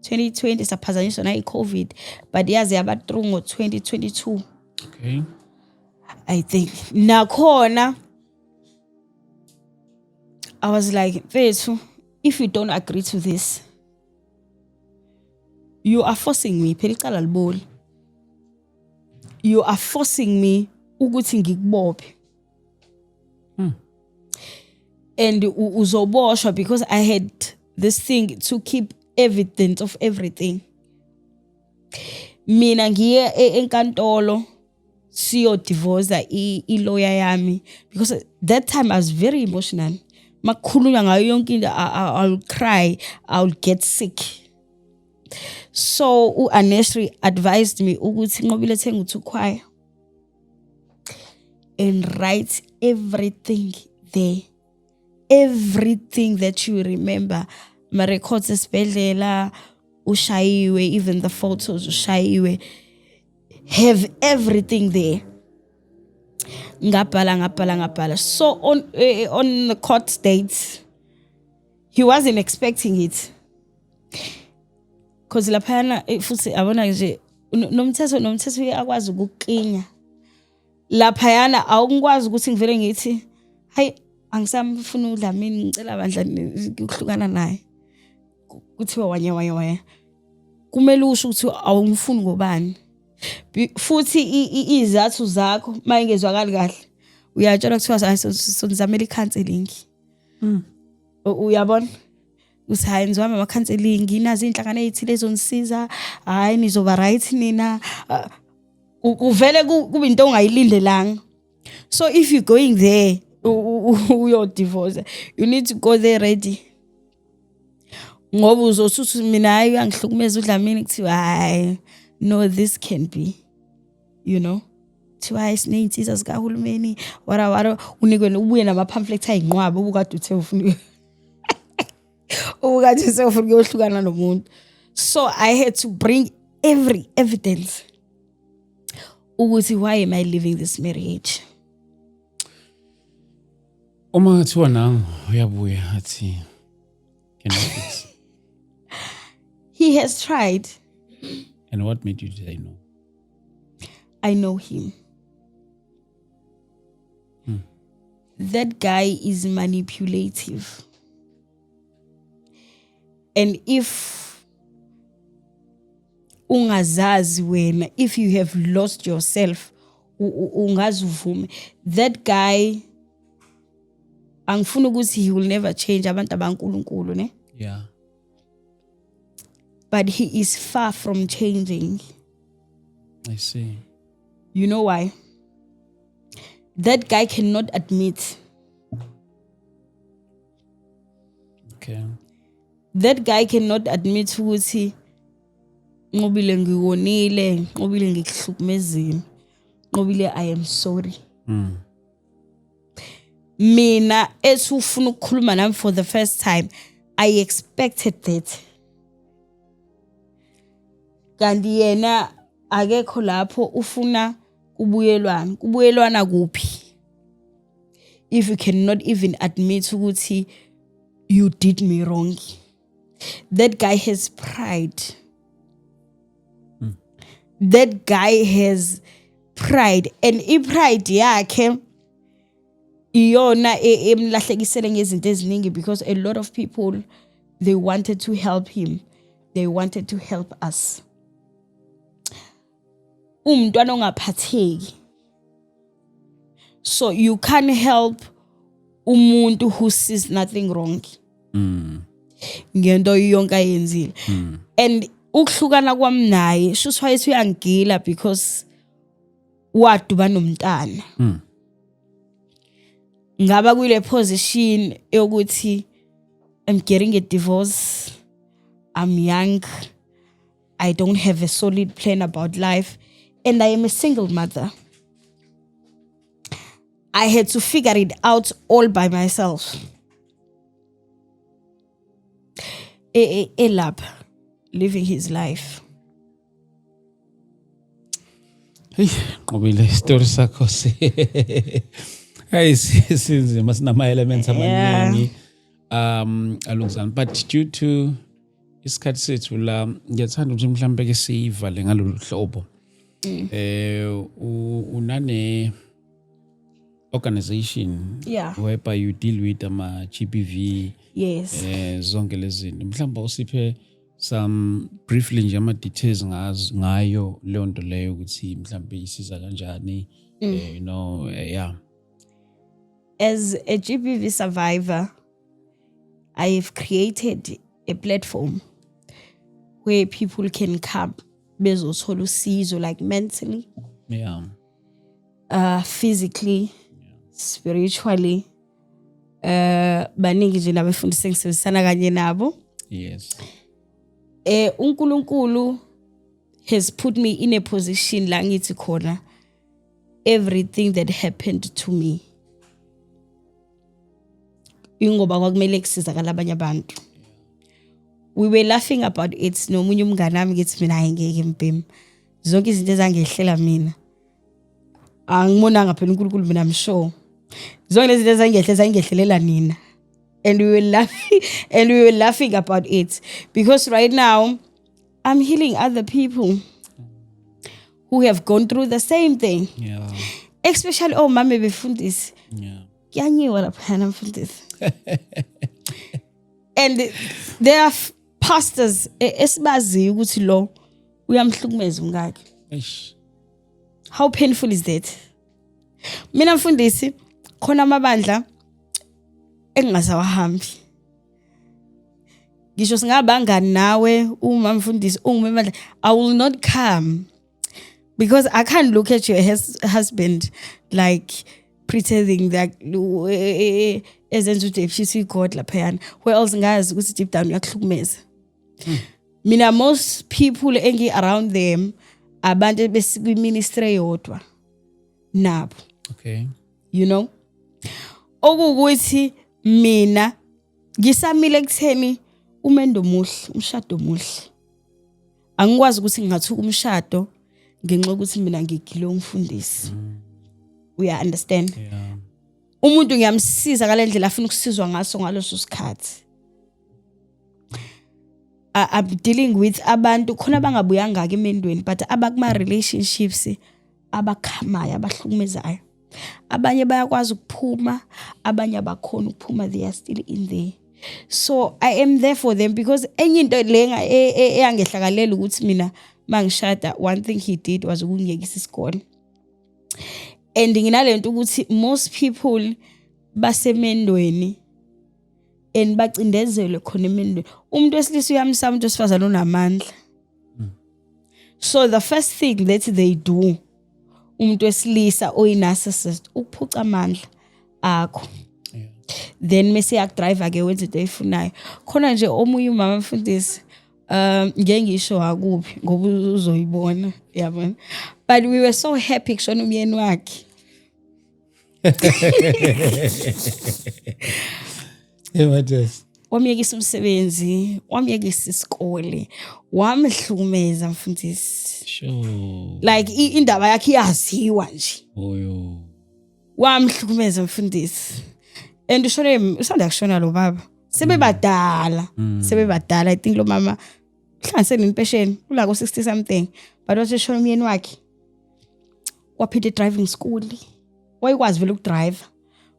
2020 saphazanyiswa na i-COVID, but yaze yaba through ngo 2022. Okay. I think nakhona I was like, Vethu, if you don't agree to this, you are forcing me, phela icala liboli. You are forcing me ukuthi ngikubophe. And uzoboshwa because I had this thing to keep evidence of everything. Mina ngiye enkantolo siyo divorce i-lawyer yami because that time I was very emotional. Makhulunywa ngayo yonke into, I'll cry, I'll get sick. So uAnesri advised me ukuthi Nqobile thenga uThukhwaya and write everything there. Everything that you remember, my records esibhedlela ushayiwe, even the photos ushayiwe, have everything there. Ngabhala. So on the court dates, he wasn't expecting it. Cause laphana futhi abona nje nomthetho uyakwazi ukuklinya. Laphayana awungikwazi ukuthi ngivele ngithi hayi angisamfuna uDlamini ngicela bandla ukuhlukana naye. Kuthiwa wanya. Kumele usho ukuthi awungifuni ngobani. Futhi izathu zakho mayingezwakali kahle uyatshela kuthiwa sonizamela i-counseling. Uyabona? Usayenza wami ama-counseling, inazo inhlangano ezithile ezonisiza, hayi nizoba right nina. Uvele kube into ongayilindelanga. So if you're going there, you're divorce, you need to go there ready. ngoba uzosuthi mina hayi uyangihlukumeza uDlamini kuthiwa hayi no this can be, you know, kuthiwa isinezinsizwa zikahulumeni wara unikwe ubuye nama-pamphlets ayinqwaba ubukade uthe ufuna ubukade usefuna ukuyohlukana nomuntu. So I had to bring every evidence ukuthi why am I leaving this marriage. Uma kuthiwa nangu uyabuya athi can I fix? He has tried. And what made you say no? I know him. That guy is manipulative. And if ungazazi wena, if you have lost yourself, ungazuvume, that guy angifuna ukuthi he will never change abantu abankulunkulu ne. Yeah. But he is far from changing. I see. You know why? That guy cannot admit. Okay. That guy cannot admit ukuthi ngobile ngiwonile, ngobile ngikuhlukumezile, ngobile I am sorry. Mina esufuna ukukhuluma nami for the first time, I expected that. Kanti yena akekho lapho ufuna kubuyelwana kuphi if you cannot even admit ukuthi you did me wrong. That guy has pride. That guy has pride, and pride yakhe iyona emlahlekisele ngezinto eziningi, because a lot of people, they wanted to help him, they wanted to help us. Umntwana ongaphatheki, so you can't help umuntu who sees nothing wrong ngento yonke ayenzile. And ukuhlukana kwami naye shuthi wayethi uyangila because waduba nomntana. Ngaba kule position yokuthi I'm getting a divorce, I'm young, I don't have a solid plan about life, and I am a single mother. I had to figure it out all by myself. Elab, living his life. Hey, ngobile story sakho se. Hey, sinzima sinama elements amaningi alungizana, but due to isikhathi sethu la ngiyathanda ukuthi mhlambe ke sivale ngalolu hlobo. Unane organization whereby you deal with ama GBV. Yes. Zonke lezi zinto mhlawumbe usiphe some briefly nje ama details ngayo leyo nto leyo ukuthi mhlawumbe isiza kanjani, you know, yeah. As a GBV survivor, I have created a platform where people can come bezothola usizo, like mentally, physically, spiritually. Baningi nje nabafundisi ngisebenzisana kanye nabo. Yes. uNkulunkulu has put me in a position la ngithi khona everything that happened to me ingoba kwakumele kusizakala abanye abantu. We were laughing about it nomunye umngane nami ngithi mina ayingeke mbhemu zonke izinto ezangehlela mina angibonanga phela uNkulunkulu mina I'm sure zonke lezi zinto zangehlelela nina. And we were laughing about it because right now I'm healing other people who have gone through the same thing. Yeah. Especially mama befundisi. Yeah. Kuyanyiwa lapha mfundisi. And there are pastors esibazi ukuthi lo uyamhlukumeza umngaki. Eish. How painful is that? Mina mfundisi khona amabandla engasawahambi. Ngisho singabanga nawe uma mfundisi ungumandla, I will not come because I can't look at your husband like pretending that ezenza uDebshisi God laphayana who else ngazi ukuthi deep down uyakuhlukumeza. Mina most people engi around them abantu besikwi ministry yodwa nabo. Okay. You know? Okukuthi mina ngisamile kutheni umendo muhle, umshado muhle. Angikwazi ukuthi ngingathuka umshado ngenxa ukuthi mina ngigile umfundisi. We understand. Yeah. Umuntu ngiyamsiza ngalendlela afuna ukusizwa ngaso ngaloso sikhathi. I'm dealing with abantu khona bangabuyanga ke emendweni but abakuma relationships abakhamayo abahlukumezayo. Abanye bayakwazi ukuphuma, abanye abakhona ukuphuma, they are still in there. So I am there for them because enye into lenga eyangehlakalela ukuthi mina mangishada one thing he did was ukungiyekisa isikole. And nginalento ukuthi most people basemendweni and bacindezelwe khona emendweni. Umuntu wesilisa uyamsama umuntu wesifazana onamandla. So the first thing that they do umuntu wesilisa oyinarcissist ukuphuca amandla akho. Then mase yakudrive ake wenze into eyifunayo. Khona nje omunye umama mfundisi ngeke ngisho akuphi ngoba uzoyibona yabona. But we were so happy kushona umyeni wakhe. Yes. Wamyekisa umsebenzi, wamyekisa isikole, wamhlukumeza mfundisi. Sure. Like indaba yakhe iyaziwa nje. Oyo. Wamhlukumeza mfundisi. And ushone usanda kushona lo baba. Sebebadala. Sebebadala. I think lo mama hlanganisele impesheni ula ko 60 something. But wathi shona umyeni wakhe. Waphinde driving school. Wayikwazi vele ukudrive.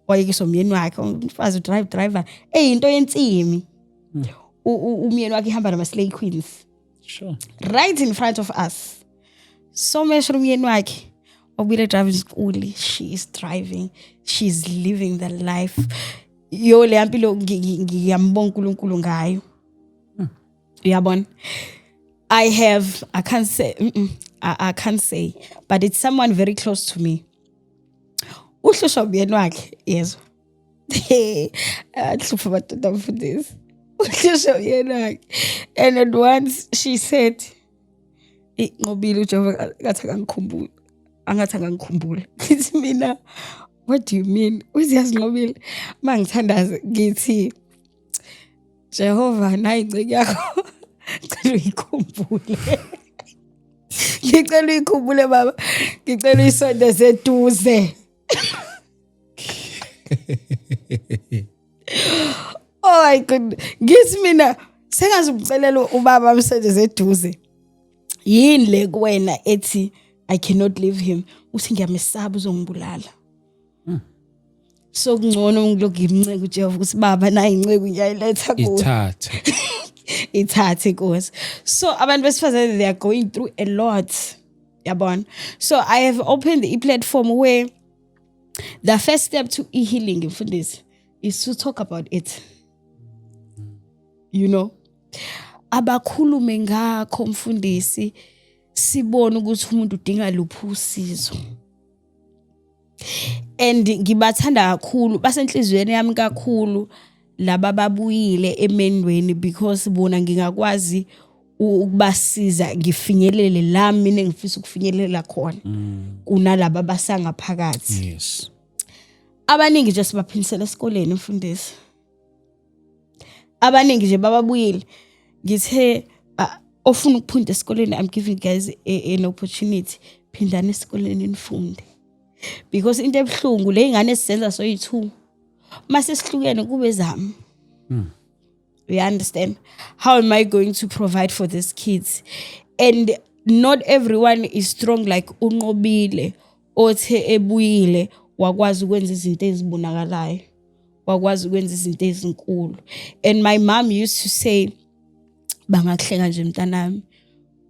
Wayekisa umyeni wakhe umfazi driver into yentsimi. Umyeni wakhe ihamba nama slay queens. Sure. Right in front of us. So mesho umyeni wakhe obile driving school, she is driving, she's living the life. Yo le yampilo ngiyambonga uNkulunkulu ngayo. Uyabona? I can't say, but it's someone very close to me. Uhlosha umyeni wakhe, yezwa. Ahlupha abantwana mfundisi. Uhlosha umyeni wakhe. And at once she said, ngobile uJehova ngathi angangikhumbula. Kithi mina, what do you mean? Uziyazi Ngobile mangithandaza ngithi Jehova nayi inceke yakho ngicela uyikhumbule. Ngicela uyikhumbule baba. Ngicela uyisonde seduze. Oh my god. Ngithi mina sengazi umcelela ubaba amsonde seduze. Yini le kuwena ethi I cannot leave him. Uthi ngiyamesaba uzongibulala. So kungcono ngilokhu ngimnceke uJehova ukuthi baba nayi inceke uyayiletha kuwe. Ithathe Nkosi. So abantu besifazane they are going through a lot. Yabona. So I have opened the platform where the first step to healing mfundisi is to talk about it. You know? Abakhulume ngakho mfundisi sibone ukuthi umuntu udinga luphi usizo. And ngibathanda kakhulu basenhlizweni yami kakhulu laba babuyile emendweni because bona ngingakwazi ukubasiza ngifinyelele la mina ngifisa ukufinyelela khona kunalaba basangaphakathi. Yes. Abaningi nje sibaphinisela esikoleni mfundisi. Abaningi nje bababuyile ngithe ofuna ukuphunda esikoleni I'm giving guys an opportunity phindana esikoleni nifunde. Because into ebhlungu le ingane sisenza soyi2 mase sihlukene kube zami. You understand? How am I going to provide for these kids? And not everyone is strong like uNqobile othe ebuyile wakwazi ukwenza izinto ezibonakalayo. Wakwazi ukwenza izinto ezinkulu. And my mom used to say bangakuhlenga nje mntanami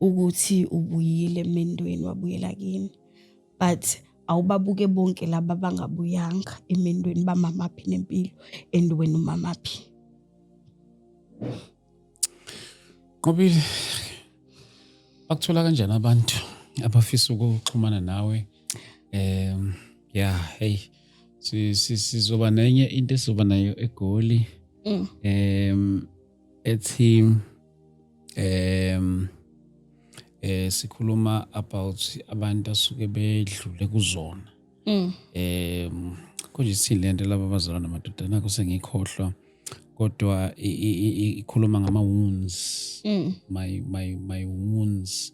ukuthi ubuyile emendweni wabuyela kini. But awubabuke bonke laba bangabuyanga emendweni bamamaphi nempilo and wena umamaphi. Ngobile akuthola kanjani abantu abafisa ukuxhumana nawe? Yeah, hey sizoba nenye into esizoba nayo eGoli ethi sikhuluma about abantu asuke bedlule kuzona konje silento laba abazalwa namadodana nakho sengikhohlwa kodwa ikhuluma ngama wounds my wounds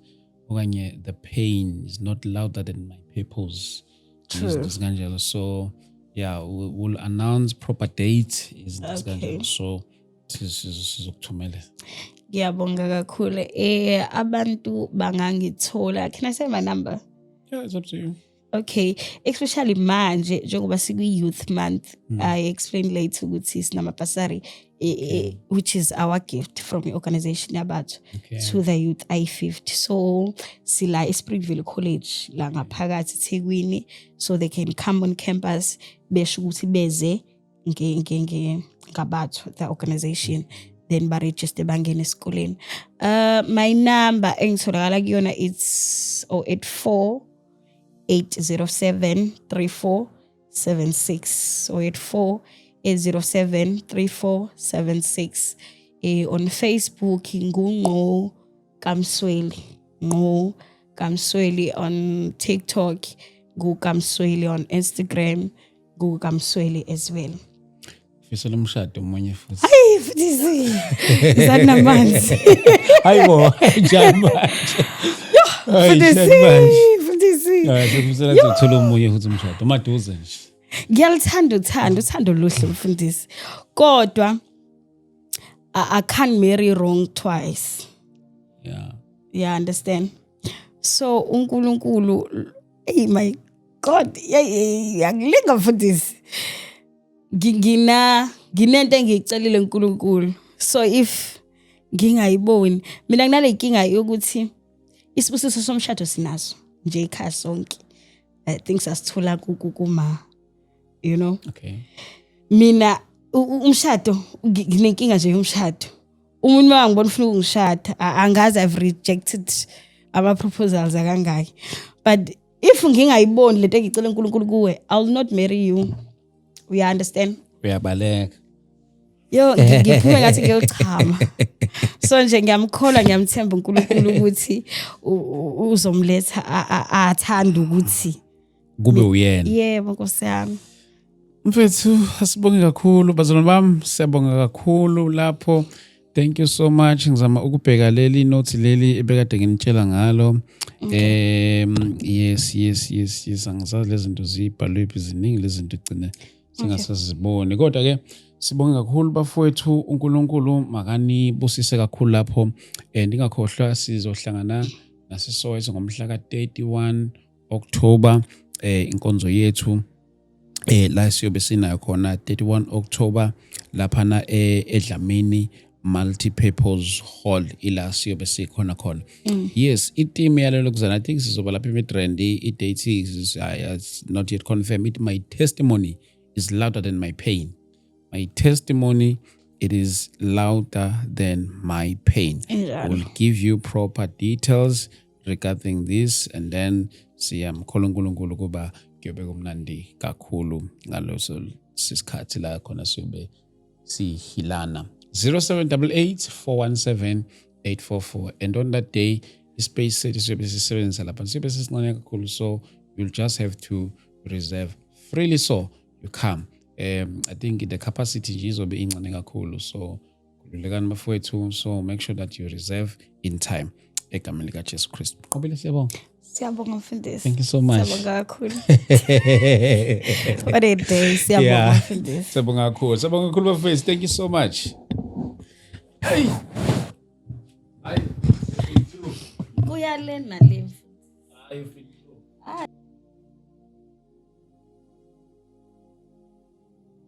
okanye the pain is not louder than my purpose. True. So yeah, we'll announce proper date is okay. So sizokuthumela. Ngiyabonga kakhulu. Abantu bangangithola. Can I say my number? Yeah, it's up to you. Okay, especially manje njengoba siku youth month, I explained later ukuthi sinamabhasari which is our gift from the organization yabathu to the youth I50. So sila eSpringville College la ngaphakathi eThekwini, so they can come on campus besho ukuthi beze ngabathu the organization, then ba register bangena esikoleni. My number engitholakala kuyona it's 084 807 3476 084 807 3476. On Facebook Ngunqo Kamsweli, Nqo Kamsweli. On TikTok Ngu Kamsweli. On Instagram Ngu Kamsweli as well. Fisela umshado umunye futhi. Hayi futhi zanamanzi. Hayibo njani manje? Sefisela ukuthola umunye futhi umshado umaduze nje. Ngiyalithanda uthando luhle mfundisi. Kodwa I can't marry wrong twice. Yeah, understand? So uNkulunkulu, hey my God, yakulinga mfundisi. Nginento engiyicelile uNkulunkulu. So if ngingayiboni, mina nginale inkinga yokuthi isibusiso somshado sinazo nje ekhaya sonke. I think sasithola kuma, you know. Okay. Mina umshado nginenkinga nje yomshado. Umuntu mangibona ufuna ukungishada, angazi I've rejected ama proposals akangaki. But if ngingayiboni lento engicela uNkulunkulu kuwe, I'll not marry you. We understand? Uyabaleka. Yo ngiphume ngathi ngiyochama. So nje ngiyamkholwa ngiyamthemba uNkulunkulu ukuthi uzomletha athanda ukuthi kube uyena. Yebo Nkosi yami. Mfethu asibonge kakhulu bazalwane bami, siyabonga kakhulu lapho. Thank you so much. Ngizama ukubheka leli note leli ebekade nginitshela ngalo. Yes angizazi lezi zinto zibhalwe iziningi lezi zinto igcine singasaziboni. Kodwa ke sibonga kakhulu bafowethu, uNkulunkulu makanibusise kakhulu lapho. Ndingakhohlwa sizohlangana naseSoweto ngomhla ka-31 October inkonzo yethu la siyobe sinayo khona 31 October laphana eDlamini Multi-Purpose Hall ila siyobe sikhona khona. Yes, i-team yalelo kuzana I think sizoba lapha eMidrand. I-date is not yet confirmed. My testimony is louder than my pain. My testimony, it is louder than my pain. I will give you proper details regarding this, and then siyamkholwa uNkulunkulu kuba kuyobe kumnandi kakhulu ngaloso sisikhathi la khona siyobe sihilana. 0788 417 844, and on that day ispace set siyobe sisebenzisa lapha siyobe sisincane kakhulu, so you'll just have to reserve freely, so you come. I think the capacity izobe incane kakhulu, so kululekani bafowethu, so make sure that you reserve in time egameni lika Jesu Kristu. Qobile siyabonga. Siyabonga mfundisi. Thank you so much. Siyabonga kakhulu. What a day. Siyabonga mfundisi. Siyabonga kakhulu. Siyabonga kakhulu bafowethu. Thank you so much. Hey. Hi. Kuyalena le. Hi.